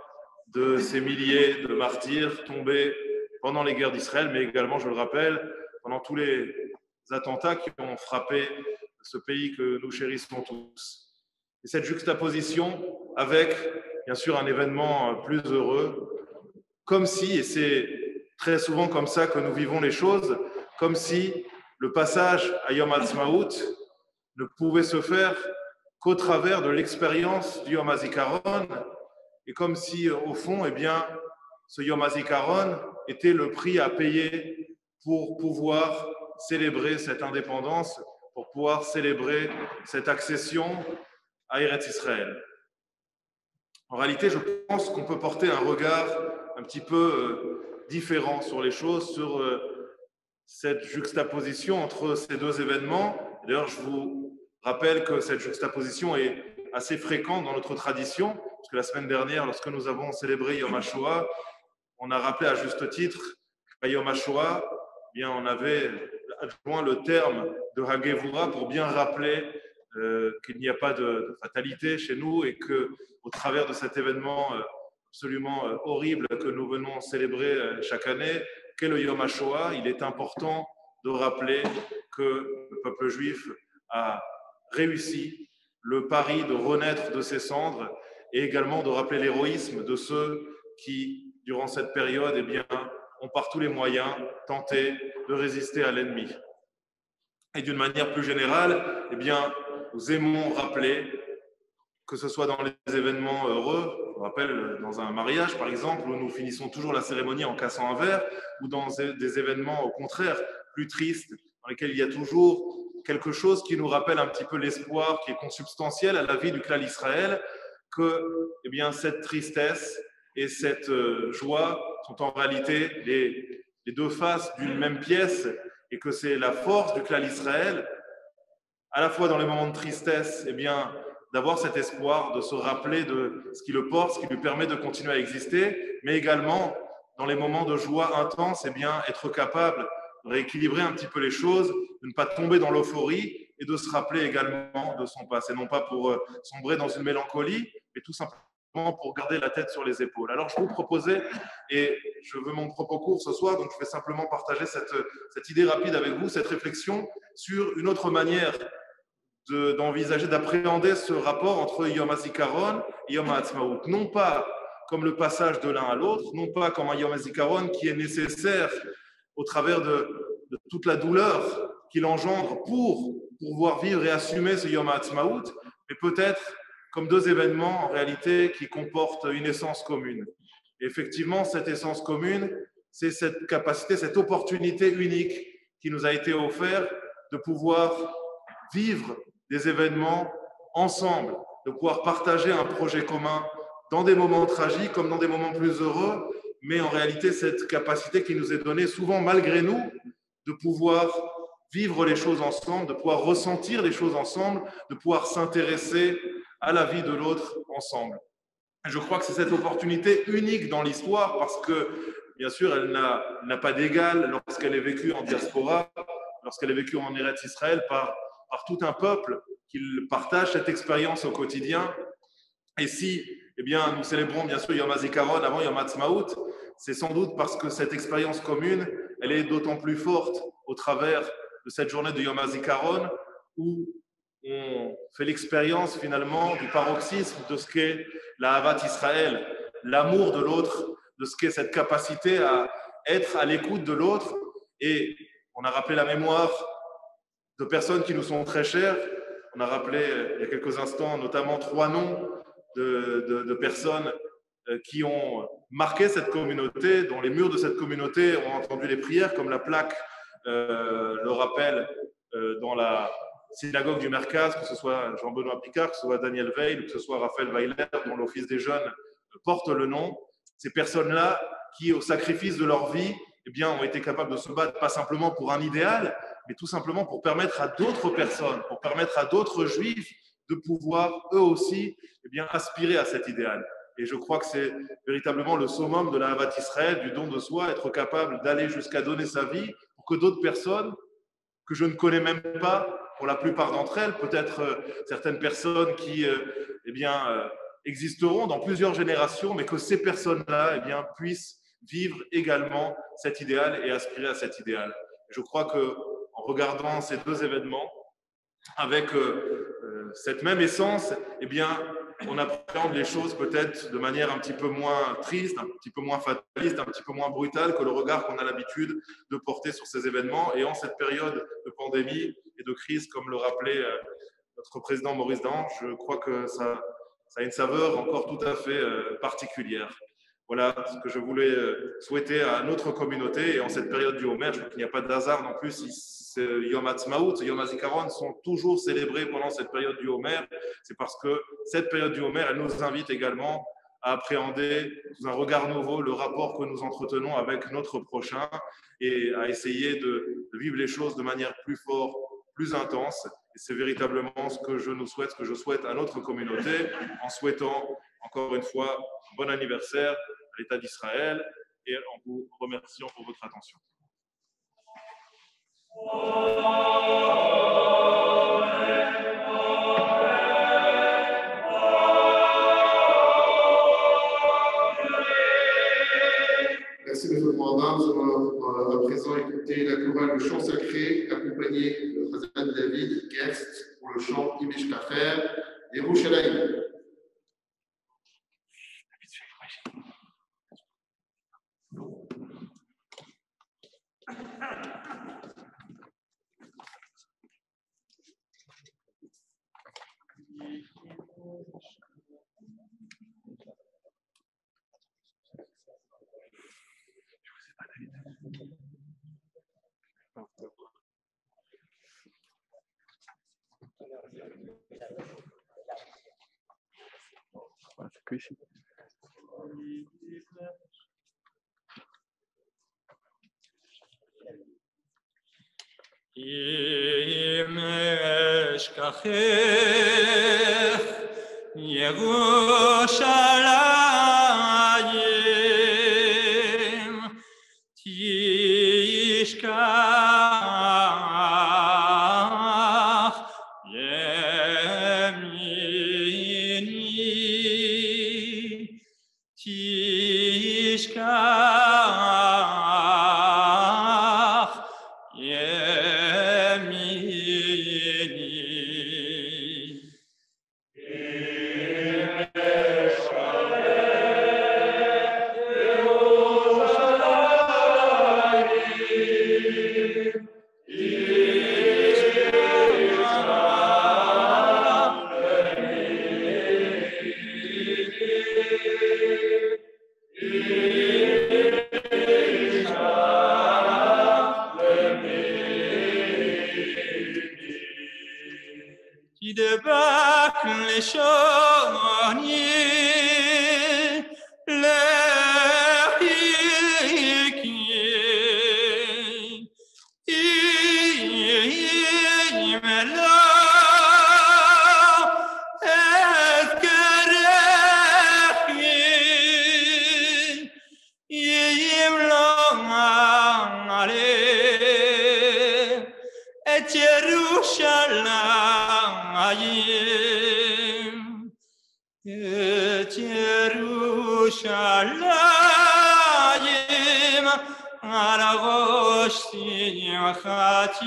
de ces milliers de martyrs tombés pendant les guerres d'Israël, mais également, je le rappelle, pendant tous les attentats qui ont frappé ce pays que nous chérissons tous. Et cette juxtaposition avec, bien sûr, un événement plus heureux, comme si, et c'est très souvent comme ça que nous vivons les choses, comme si le passage à Yom HaTzmaut ne pouvait se faire qu'au travers de l'expérience du Yom HaZikaron, et comme si, au fond, eh bien, ce Yom HaZikaron était le prix à payer pour pouvoir célébrer cette indépendance, pour pouvoir célébrer cette accession à Eretz Israël. En réalité, je pense qu'on peut porter un regard un petit peu différent sur les choses, sur cette juxtaposition entre ces deux événements. D'ailleurs, je vous rappelle que cette juxtaposition est assez fréquente dans notre tradition, parce que la semaine dernière, lorsque nous avons célébré Yom HaShoah, on a rappelé à juste titre qu'à Yom HaShoah, eh bien, on avait adjoint le terme de Hagevura pour bien rappeler qu'il n'y a pas de fatalité chez nous et qu'au travers de cet événement absolument horrible que nous venons célébrer chaque année, qu'est le Yom HaShoah, il est important de rappeler que le peuple juif a réussi le pari de renaître de ses cendres et également de rappeler l'héroïsme de ceux qui, durant cette période, eh bien, ont par tous les moyens tenté de résister à l'ennemi. Et d'une manière plus générale, eh bien, nous aimons rappeler, que ce soit dans les événements heureux, je me rappelle dans un mariage par exemple, où nous finissons toujours la cérémonie en cassant un verre, ou dans des événements au contraire plus tristes, dans lesquels il y a toujours quelque chose qui nous rappelle un petit peu l'espoir qui est consubstantiel à la vie du clan Israël, que eh bien, cette tristesse et cette joie sont en réalité les deux faces d'une même pièce, et que c'est la force du clan Israël, à la fois dans les moments de tristesse, eh bien, d'avoir cet espoir, de se rappeler de ce qui le porte, ce qui lui permet de continuer à exister, mais également dans les moments de joie intense, eh bien, être capable de rééquilibrer un petit peu les choses, de ne pas tomber dans l'euphorie et de se rappeler également de son passé, non pas pour sombrer dans une mélancolie, mais tout simplement pour garder la tête sur les épaules. Alors, je vous proposais, et je veux mon propos court ce soir, donc je vais simplement partager cette idée rapide avec vous, cette réflexion sur une autre manière d'envisager, d'appréhender ce rapport entre Yom HaZikaron et Yom HaAtzmaut. Non pas comme le passage de l'un à l'autre, non pas comme un Yom HaZikaron qui est nécessaire au travers de toute la douleur qu'il engendre pour pouvoir vivre et assumer ce Yom HaAtzmaut, mais peut-être comme deux événements en réalité qui comportent une essence commune. Et effectivement, cette essence commune, c'est cette capacité, cette opportunité unique qui nous a été offerte de pouvoir vivre des événements ensemble, de pouvoir partager un projet commun dans des moments tragiques comme dans des moments plus heureux, mais en réalité cette capacité qui nous est donnée souvent malgré nous de pouvoir vivre les choses ensemble, de pouvoir ressentir les choses ensemble, de pouvoir s'intéresser à la vie de l'autre ensemble. Et je crois que c'est cette opportunité unique dans l'histoire parce que, bien sûr, elle n'a pas d'égal lorsqu'elle est vécue en diaspora, lorsqu'elle est vécue en Eretz Israël par tout un peuple qui partage cette expérience au quotidien. Et si eh bien, nous célébrons bien sûr Yom HaZikaron avant Yom HaAtzmaut, c'est sans doute parce que cette expérience commune, elle est d'autant plus forte au travers de cette journée de Yom HaZikaron où on fait l'expérience finalement du paroxysme de ce qu'est la Ahavat Israël, l'amour de l'autre, de ce qu'est cette capacité à être à l'écoute de l'autre. Et on a rappelé la mémoire de personnes qui nous sont très chères. On a rappelé il y a quelques instants notamment 3 noms de personnes qui ont marqué cette communauté, dont les murs de cette communauté ont entendu les prières, comme la plaque le rappelle dans la synagogue du Merkaz, que ce soit Jean-Benoît Picard, que ce soit Daniel Veil, ou que ce soit Raphaël Weiler, dont l'Office des jeunes porte le nom. Ces personnes-là qui, au sacrifice de leur vie, eh bien, ont été capables de se battre, pas simplement pour un idéal, mais tout simplement pour permettre à d'autres personnes, pour permettre à d'autres juifs de pouvoir, eux aussi, eh bien, aspirer à cet idéal. Et je crois que c'est véritablement le summum de la Havat Israël, du don de soi, être capable d'aller jusqu'à donner sa vie pour que d'autres personnes, que je ne connais même pas, pour la plupart d'entre elles, peut-être certaines personnes qui eh bien, existeront dans plusieurs générations, mais que ces personnes-là eh bien, puissent vivre également cet idéal et aspirer à cet idéal. Je crois qu'en regardant ces 2 événements, avec cette même essence, eh bien, on appréhende les choses peut-être de manière un petit peu moins triste, un petit peu moins fataliste, un petit peu moins brutale que le regard qu'on a l'habitude de porter sur ces événements. Et en cette période de pandémie et de crise, comme le rappelait notre président Maurice Dahan, je crois que ça a une saveur encore tout à fait particulière. Voilà ce que je voulais souhaiter à notre communauté. Et en cette période du Homer, je crois qu'il n'y a pas de hasard non plus si Yom Ha'atzmaut, Yom HaZikaron sont toujours célébrés pendant cette période du Homer. C'est parce que cette période du Homer, elle nous invite également à appréhender sous un regard nouveau le rapport que nous entretenons avec notre prochain et à essayer de vivre les choses de manière plus forte, plus intense. Et c'est véritablement ce que je nous souhaite, ce que je souhaite à notre communauté, en souhaitant encore une fois un bon anniversaire à l'État d'Israël et en vous remerciant pour votre attention. Merci M. le Commandant. Nous allons à présent écouter la chorale Le Chant Sacré, accompagné de Chazan David Gerst pour le chant Imeshkacher Yerushalayim. אם אשכחך ירושלים תשכח ימיני תשכח תדבק לשוני לחיקי אם לא אזכרכי אם לא אעלה את ירושלים את ירושלים על הראש שמחתי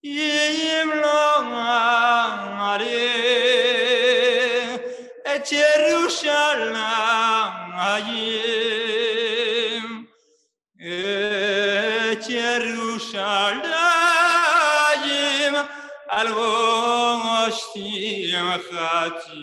אם לא אעלה את ירושלים, את ירושלים, על ראש שמחתי.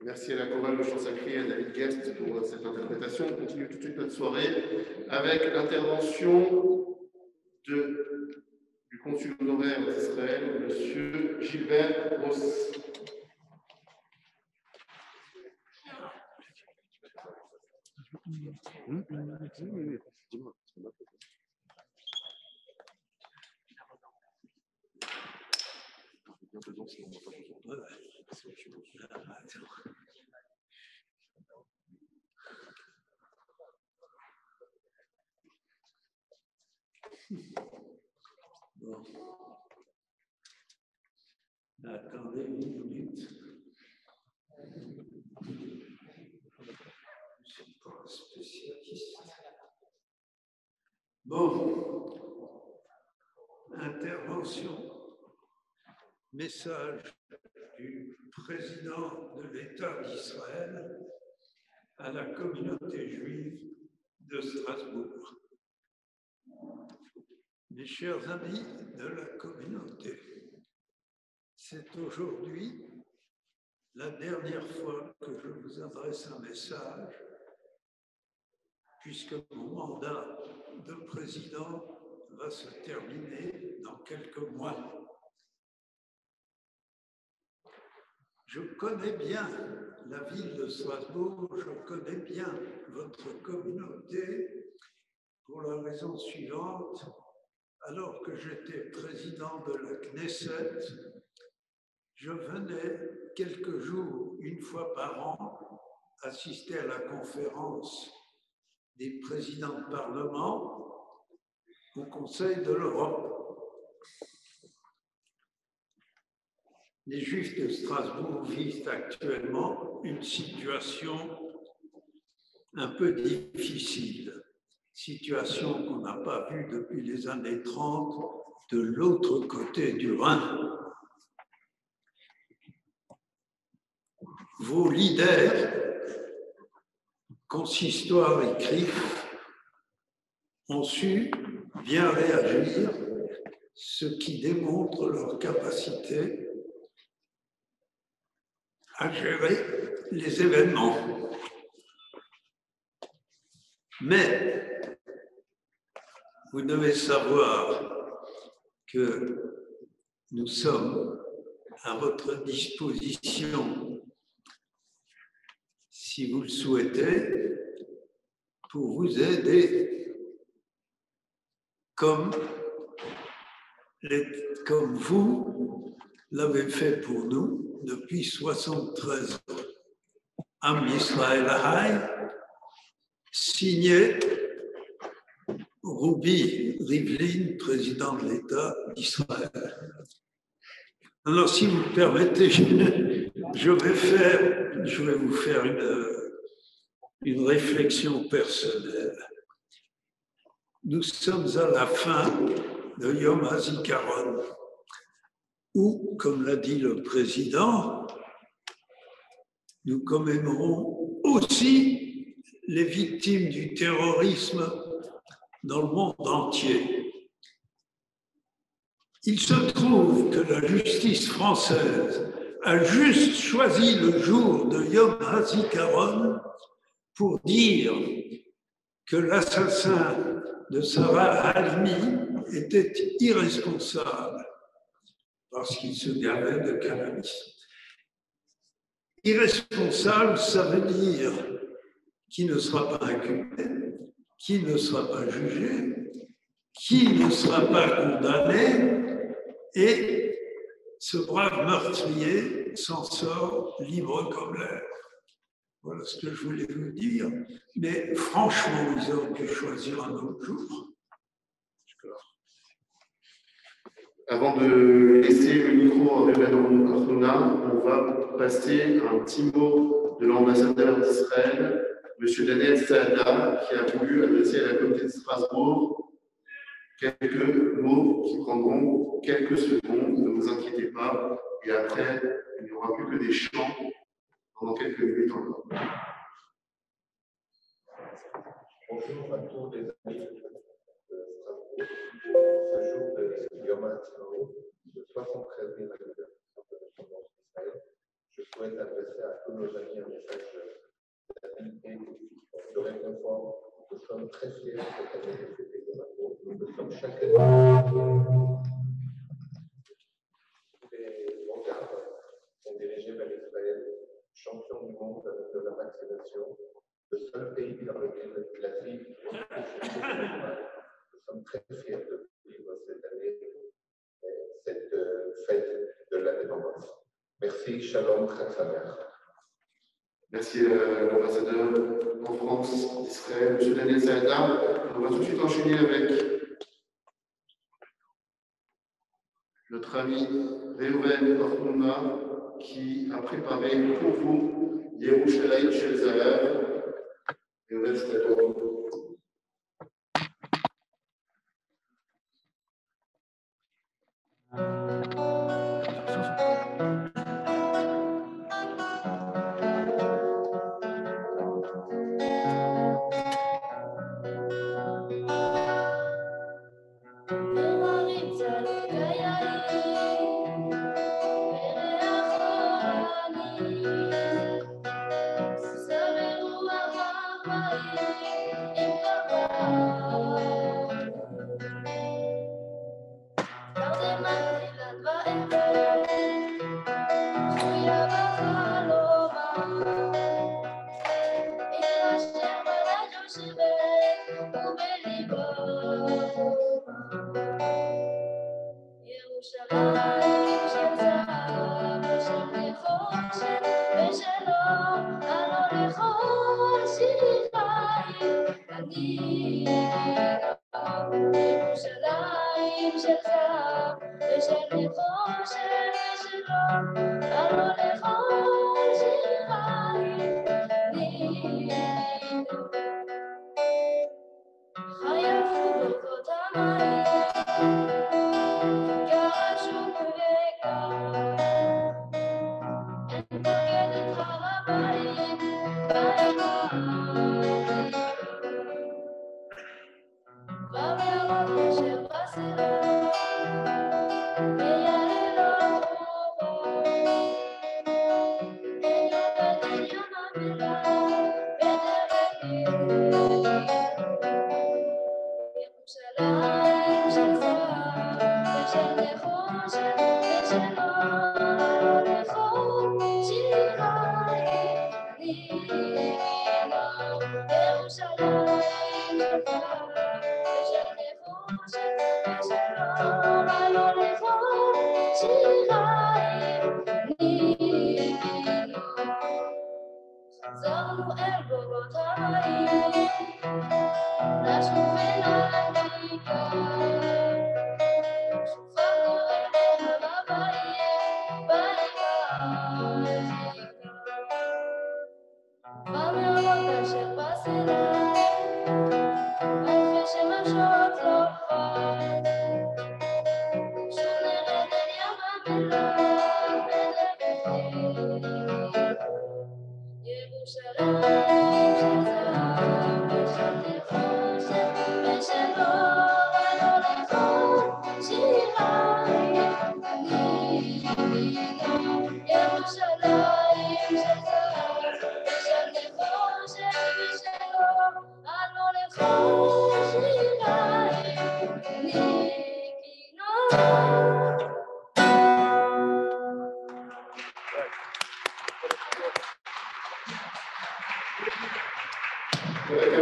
Merci à la chorale de chant sacré et à David Guest pour cette interprétation. On continue tout de suite notre soirée avec l'intervention du consul honoraire d'Israël, M. Gilbert Ross. Bon. Attendez une minute. Je ne suis pas un spécialiste. Bon. Intervention. Message du président de l'État d'Israël à la communauté juive de Strasbourg. Mes chers amis de la communauté, c'est aujourd'hui la dernière fois que je vous adresse un message, puisque mon mandat de président va se terminer dans quelques mois. Je connais bien la ville de Strasbourg, je connais bien votre communauté pour la raison suivante. Alors que j'étais président de la Knesset, je venais quelques jours, une fois par an, assister à la conférence des présidents de Parlement au Conseil de l'Europe. Les Juifs de Strasbourg vivent actuellement une situation un peu difficile. Situation qu'on n'a pas vue depuis les années 30 de l'autre côté du Rhin. Vos leaders, consistoire et CRIF, ont su bien réagir, ce qui démontre leur capacité à gérer les événements. Mais vous devez savoir que nous sommes à votre disposition, si vous le souhaitez, pour vous aider comme vous l'avez fait pour nous depuis 73 ans. Am Yisrael Hay, signé Roubi Rivlin, président de l'État d'Israël. Alors, si vous me permettez, je vais vous faire une réflexion personnelle. Nous sommes à la fin de Yom HaZikaron, où, comme l'a dit le président, nous commémorons aussi les victimes du terrorisme dans le monde entier. Il se trouve que la justice française a juste choisi le jour de Yom HaZikaron pour dire que l'assassin de Sarah Halimi était irresponsable parce qu'il se gavait de cannabis. Irresponsable, ça veut dire qu'il ne sera pas inculpé, qu'il ne sera pas jugé, qu'il ne sera pas condamné, et ce brave meurtrier s'en sort libre comme l'air. Voilà ce que je voulais vous dire. Mais franchement, ils auraient pu choisir un autre jour. Avant de laisser le micro à Révérend Arnouna, on va passer un petit mot de l'ambassadeur d'Israël, M. Daniel Saada, qui a voulu adresser à la communauté de Strasbourg quelques mots qui prendront quelques secondes, ne vous inquiétez pas, et après, il n'y aura plus que des chants pendant quelques minutes encore. Bonjour à tous les amis de Strasbourg. Ce jour de Yom HaTzmaut, le 73e anniversaire de l'indépendance d'Israël, je souhaite adresser à tous nos amis un message d'amitié, de réconfort. Nous sommes très fiers de cette année de fêter Yom HaTzmaut. Nous sommes chaque année. Les regards sont dirigés vers Israël, champion du monde de la vaccination, le seul pays dans lequel la vie nous sommes très fiers de vivre cette année, cette fête de l'indépendance. Merci, Shalom, Chag Sameach. Merci l'ambassadeur en France d'Israël, M. Daniel Saada. On va tout de suite enchaîner avec notre ami Réhouven Arnouna qui a préparé pour vous Yerushalayim Shel Zahav. Réhouven, c'est à toi.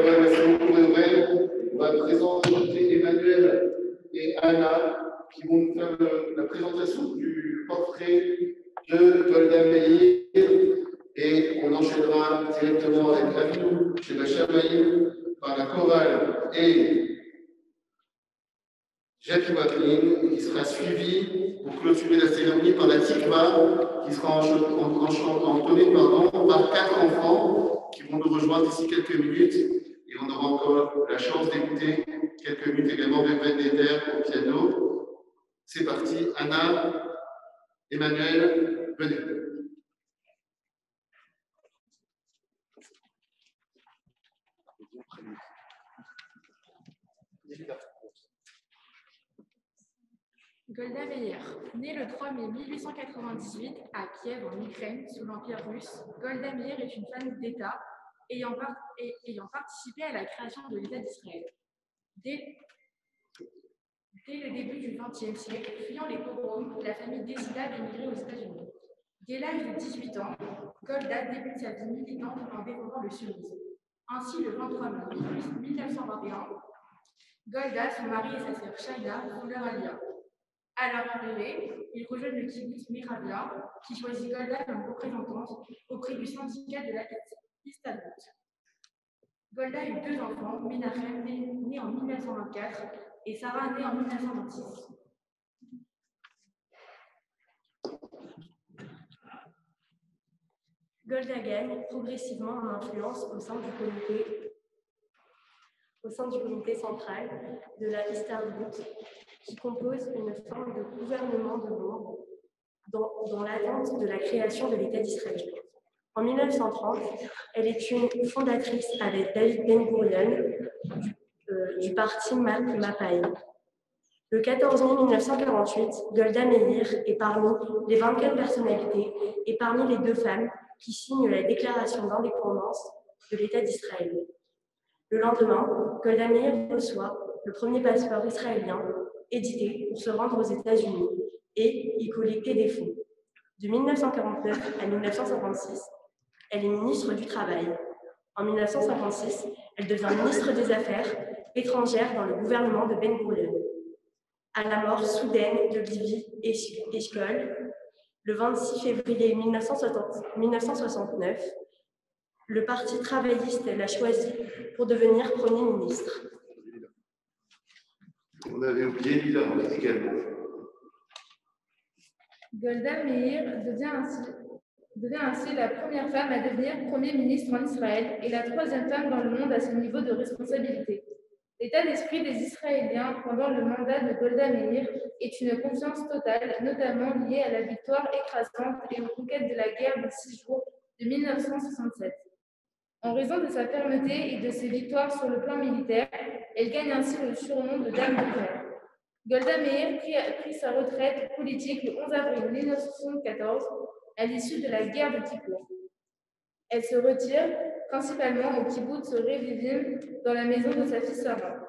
Merci beaucoup, Réveil. On va présenter Emmanuel et Anna qui vont nous faire la présentation du portrait de Golda Meir et on enchaînera directement avec Avinou chez la Chamaïm par la chorale et Jacques Waklin qui sera suivi pour clôturer la cérémonie par la Tikva qui sera entonnée par 4 enfants qui vont nous rejoindre d'ici quelques minutes et on aura encore la chance d'écouter quelques minutes également de Vendéter au piano. C'est parti, Anna, Emmanuel, venez. Golda Meir, née le 3 mai 1898 à Kiev en Ukraine sous l'Empire russe, Golda Meir est une femme d'État ayant participé à la création de l'État d'Israël. Dès le début du XXe siècle, fuyant les pogroms, la famille décida d'émigrer aux États-Unis. Dès l'âge de 18 ans, Golda débute sa vie militante en défendant le sionisme. Ainsi, le 23 mai 1921, Golda, son mari et sa sœur Shaina font leur aliyah. À leur arrivée, ils rejoignent le kibbutz Meravia, qui choisit Golda comme représentante auprès du syndicat de la Histadrut. Golda a eu 2 enfants, Menachem, né en 1924, et Sarah, née en 1926. Golda gagne progressivement en influence au sein du comité central de la Histadrut, qui compose une forme de gouvernement de l'ombre dans l'attente de la création de l'État d'Israël. En 1930, elle est une fondatrice avec David Ben-Gurion du parti Mapai. Le 14 mai 1948, Golda Meir est parmi les 24 personnalités et parmi les 2 femmes qui signent la déclaration d'indépendance de l'État d'Israël. Le lendemain, Golda Meir reçoit le premier passeport israélien édité pour se rendre aux États-Unis et y collecter des fonds. De 1949 à 1956, elle est ministre du Travail. En 1956, elle devient ministre des Affaires étrangères dans le gouvernement de Ben-Gurion. À la mort soudaine de Levi Eshkol, le 26 février 1969, le Parti travailliste l'a choisi pour devenir Premier ministre. On avait oublié Lila également. Golda Meir devient ainsi la première femme à devenir Premier ministre en Israël et la 3e femme dans le monde à ce niveau de responsabilité. L'état d'esprit des Israéliens pendant le mandat de Golda Meir est une confiance totale, notamment liée à la victoire écrasante et aux conquêtes de la guerre des 6 jours de 1967. En raison de sa fermeté et de ses victoires sur le plan militaire, elle gagne ainsi le surnom de Dame de fer. Golda Meir prit sa retraite politique le 11 avril 1974 à l'issue de la guerre de Kippour. Elle se retire principalement au kibbutz Revivim dans la maison de sa fille Sarah.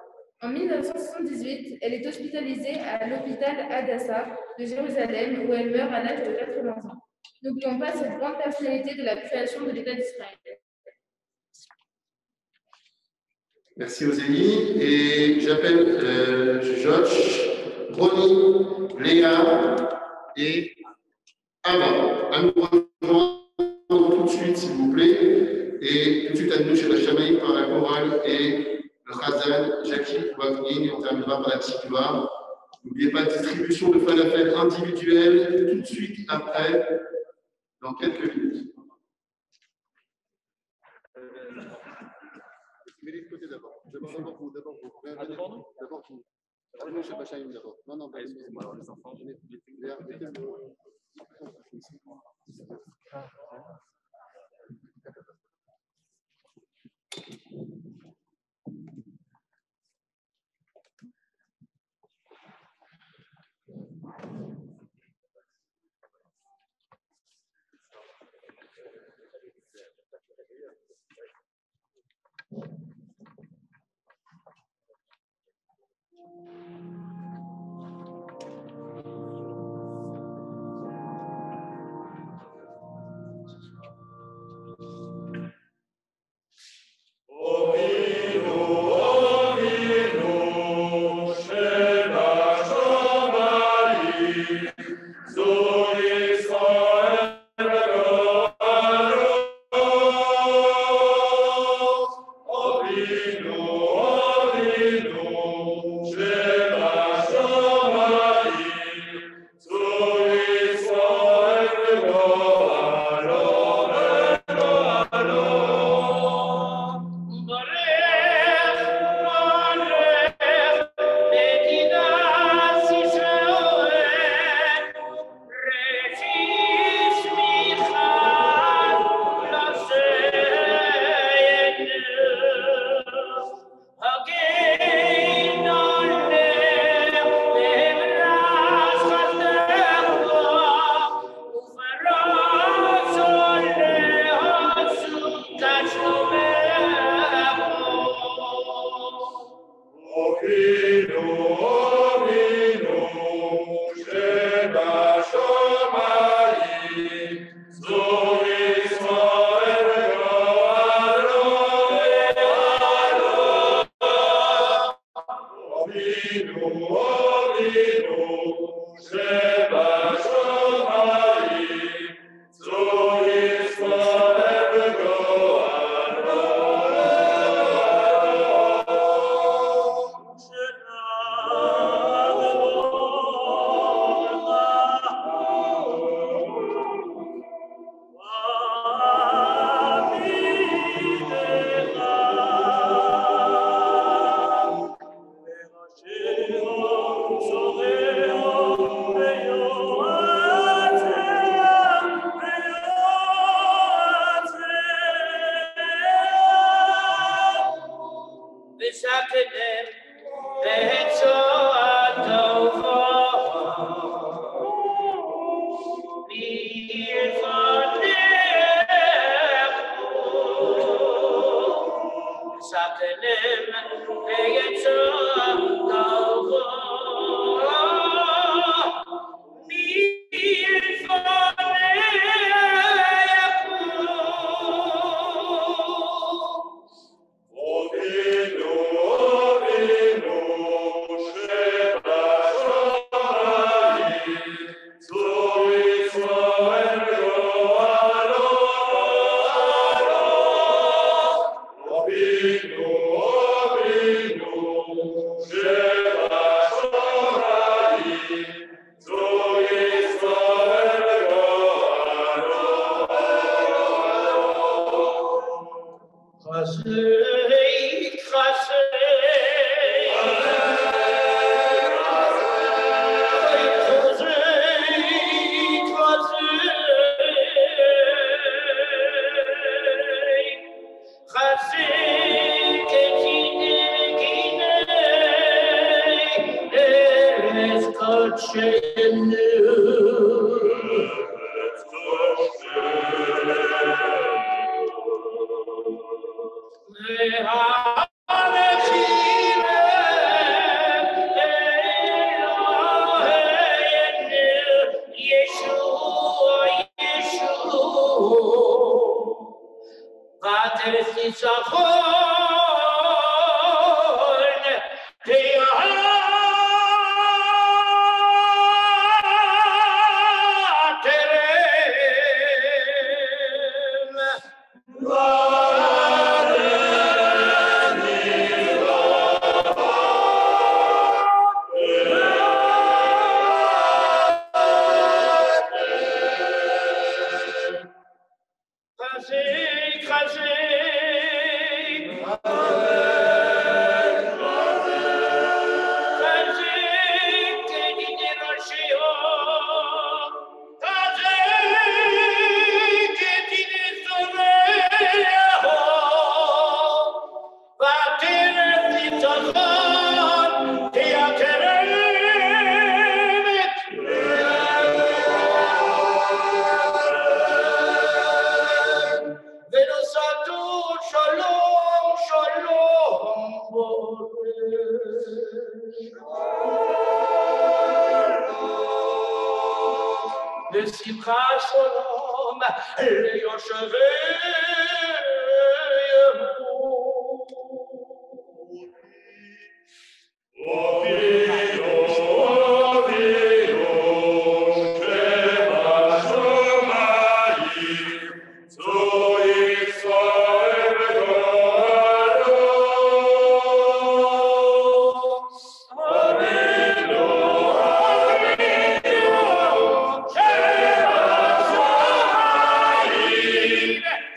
En 1978, elle est hospitalisée à l'hôpital Hadassah de Jérusalem où elle meurt à l'âge de 80 ans. N'oublions pas cette grande personnalité de la création de l'État d'Israël. Merci Ozélie. Et j'appelle Josh, Ronnie, Léa et Ava à nous rejoindre tout de suite, s'il vous plaît. Et tout de suite à nous chez la Chamaïm par la chorale et le Chazan, Jackie Waklin, et on terminera par la Tikva. N'oubliez pas la distribution de falafel individuelle tout de suite après, dans quelques minutes. Mais les côtés d'abord. D'abord vous. D'abord vous. Nous, chez Bachaïm d'abord. Non, excusez-moi, alors les enfants, venez.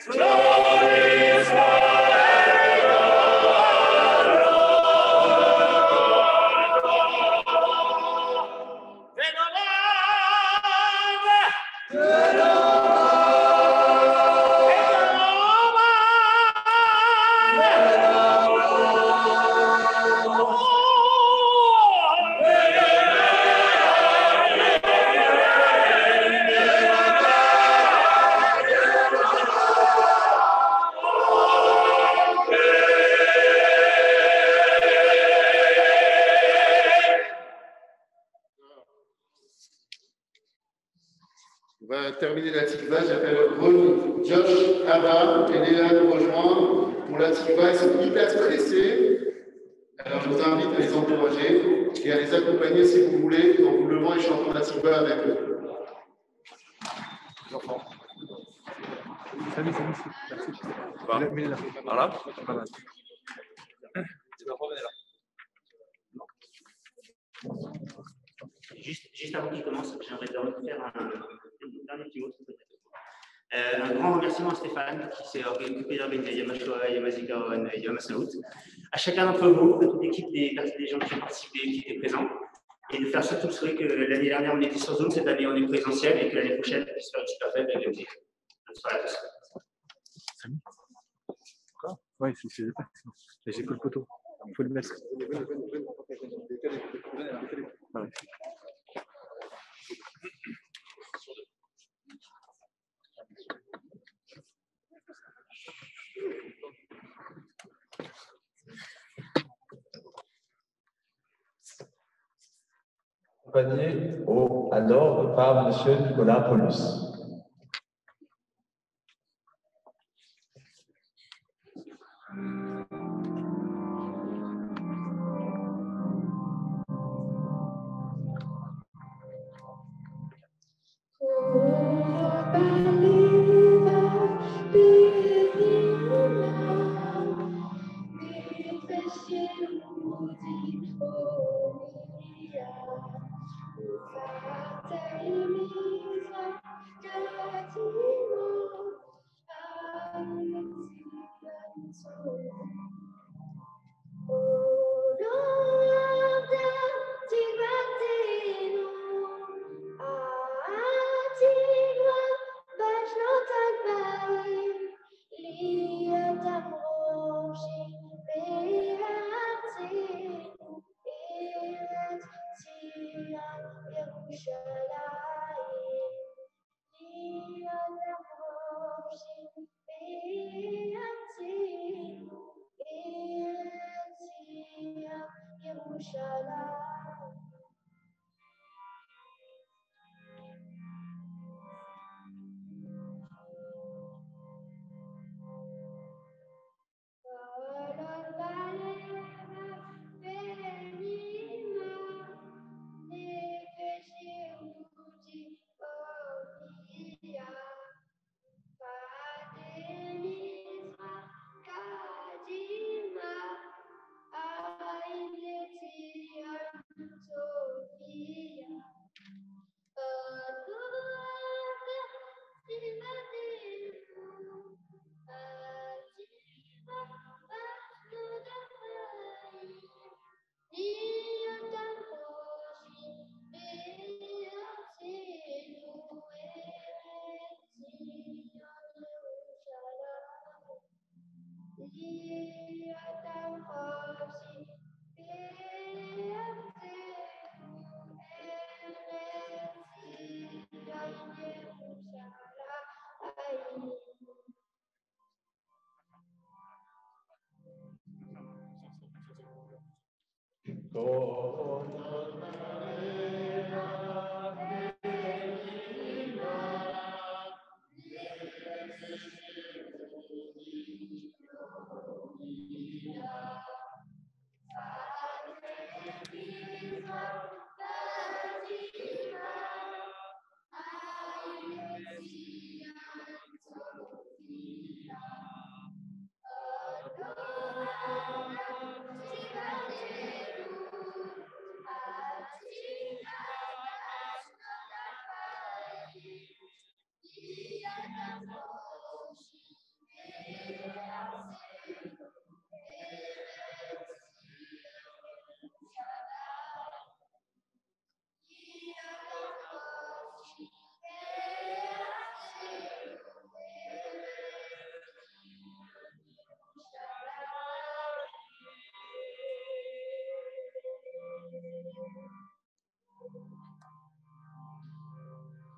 Glory is On va terminer la tikva. J'appelle Ron, Josh, Ava et Léa nous rejoindre pour la tikva. Ils sont hyper stressés. Alors je vous invite à les encourager et à les accompagner si vous voulez en vous levant et chantant la tikva avec eux. Les enfants. Salut. Merci. Voilà. Juste avant qu'il commence, j'aimerais faire un dernier petit mot. Un grand remerciement à Stéphane qui s'est occupé d'organiser Yom HaShoah, Yom HaZikaron et Yom HaSaout. À chacun d'entre vous, à toute l'équipe des gens qui ont participé, qui étaient présents, et de faire surtout le souhait que l'année dernière on était sur Zoom, cette année on est présentiel et que l'année prochaine on puisse faire une super fête avec la musique. Bonne soirée à tous. Encore ? Oui, c'est j'ai que le poteau. Il faut le mettre. Ah ouais. Accompagné à l'ordre par M. Nicolas Paulus.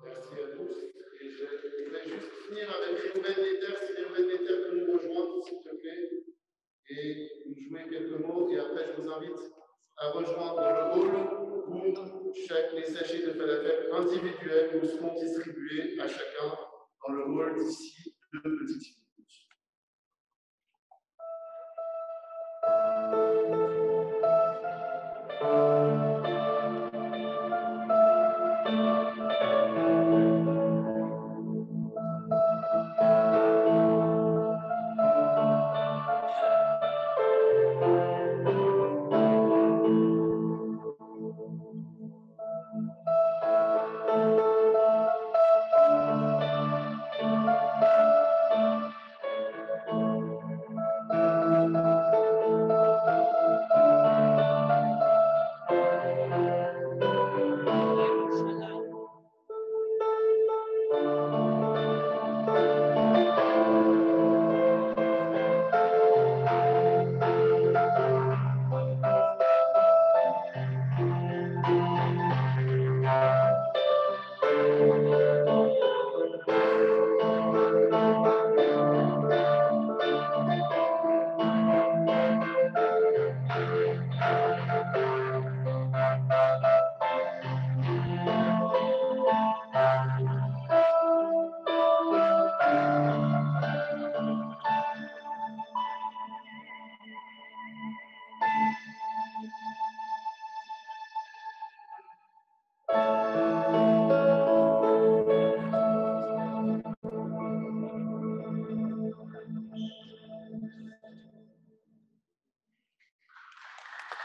Merci à tous. Et je voudrais juste finir avec Réhouven Netter, si Réhouven Netter peut nous rejoindre, s'il te plaît, et nous jouer quelques mots. Et après, je vous invite à rejoindre le hall où les sachets de falafel individuels nous seront distribués à chacun dans le hall d'ici 2 petites minutes.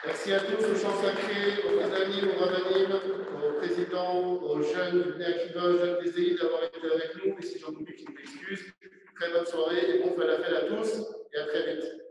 Merci à tous, aux chants sacrés, aux Khazanim, aux Rabbanim, aux présidents, aux jeunes du Bnei Akiva, aux jeunes des EI d'avoir été avec nous. Et si j'en oublie, qui m'excuse. Très bonne soirée et bon falafel à tous et à très vite.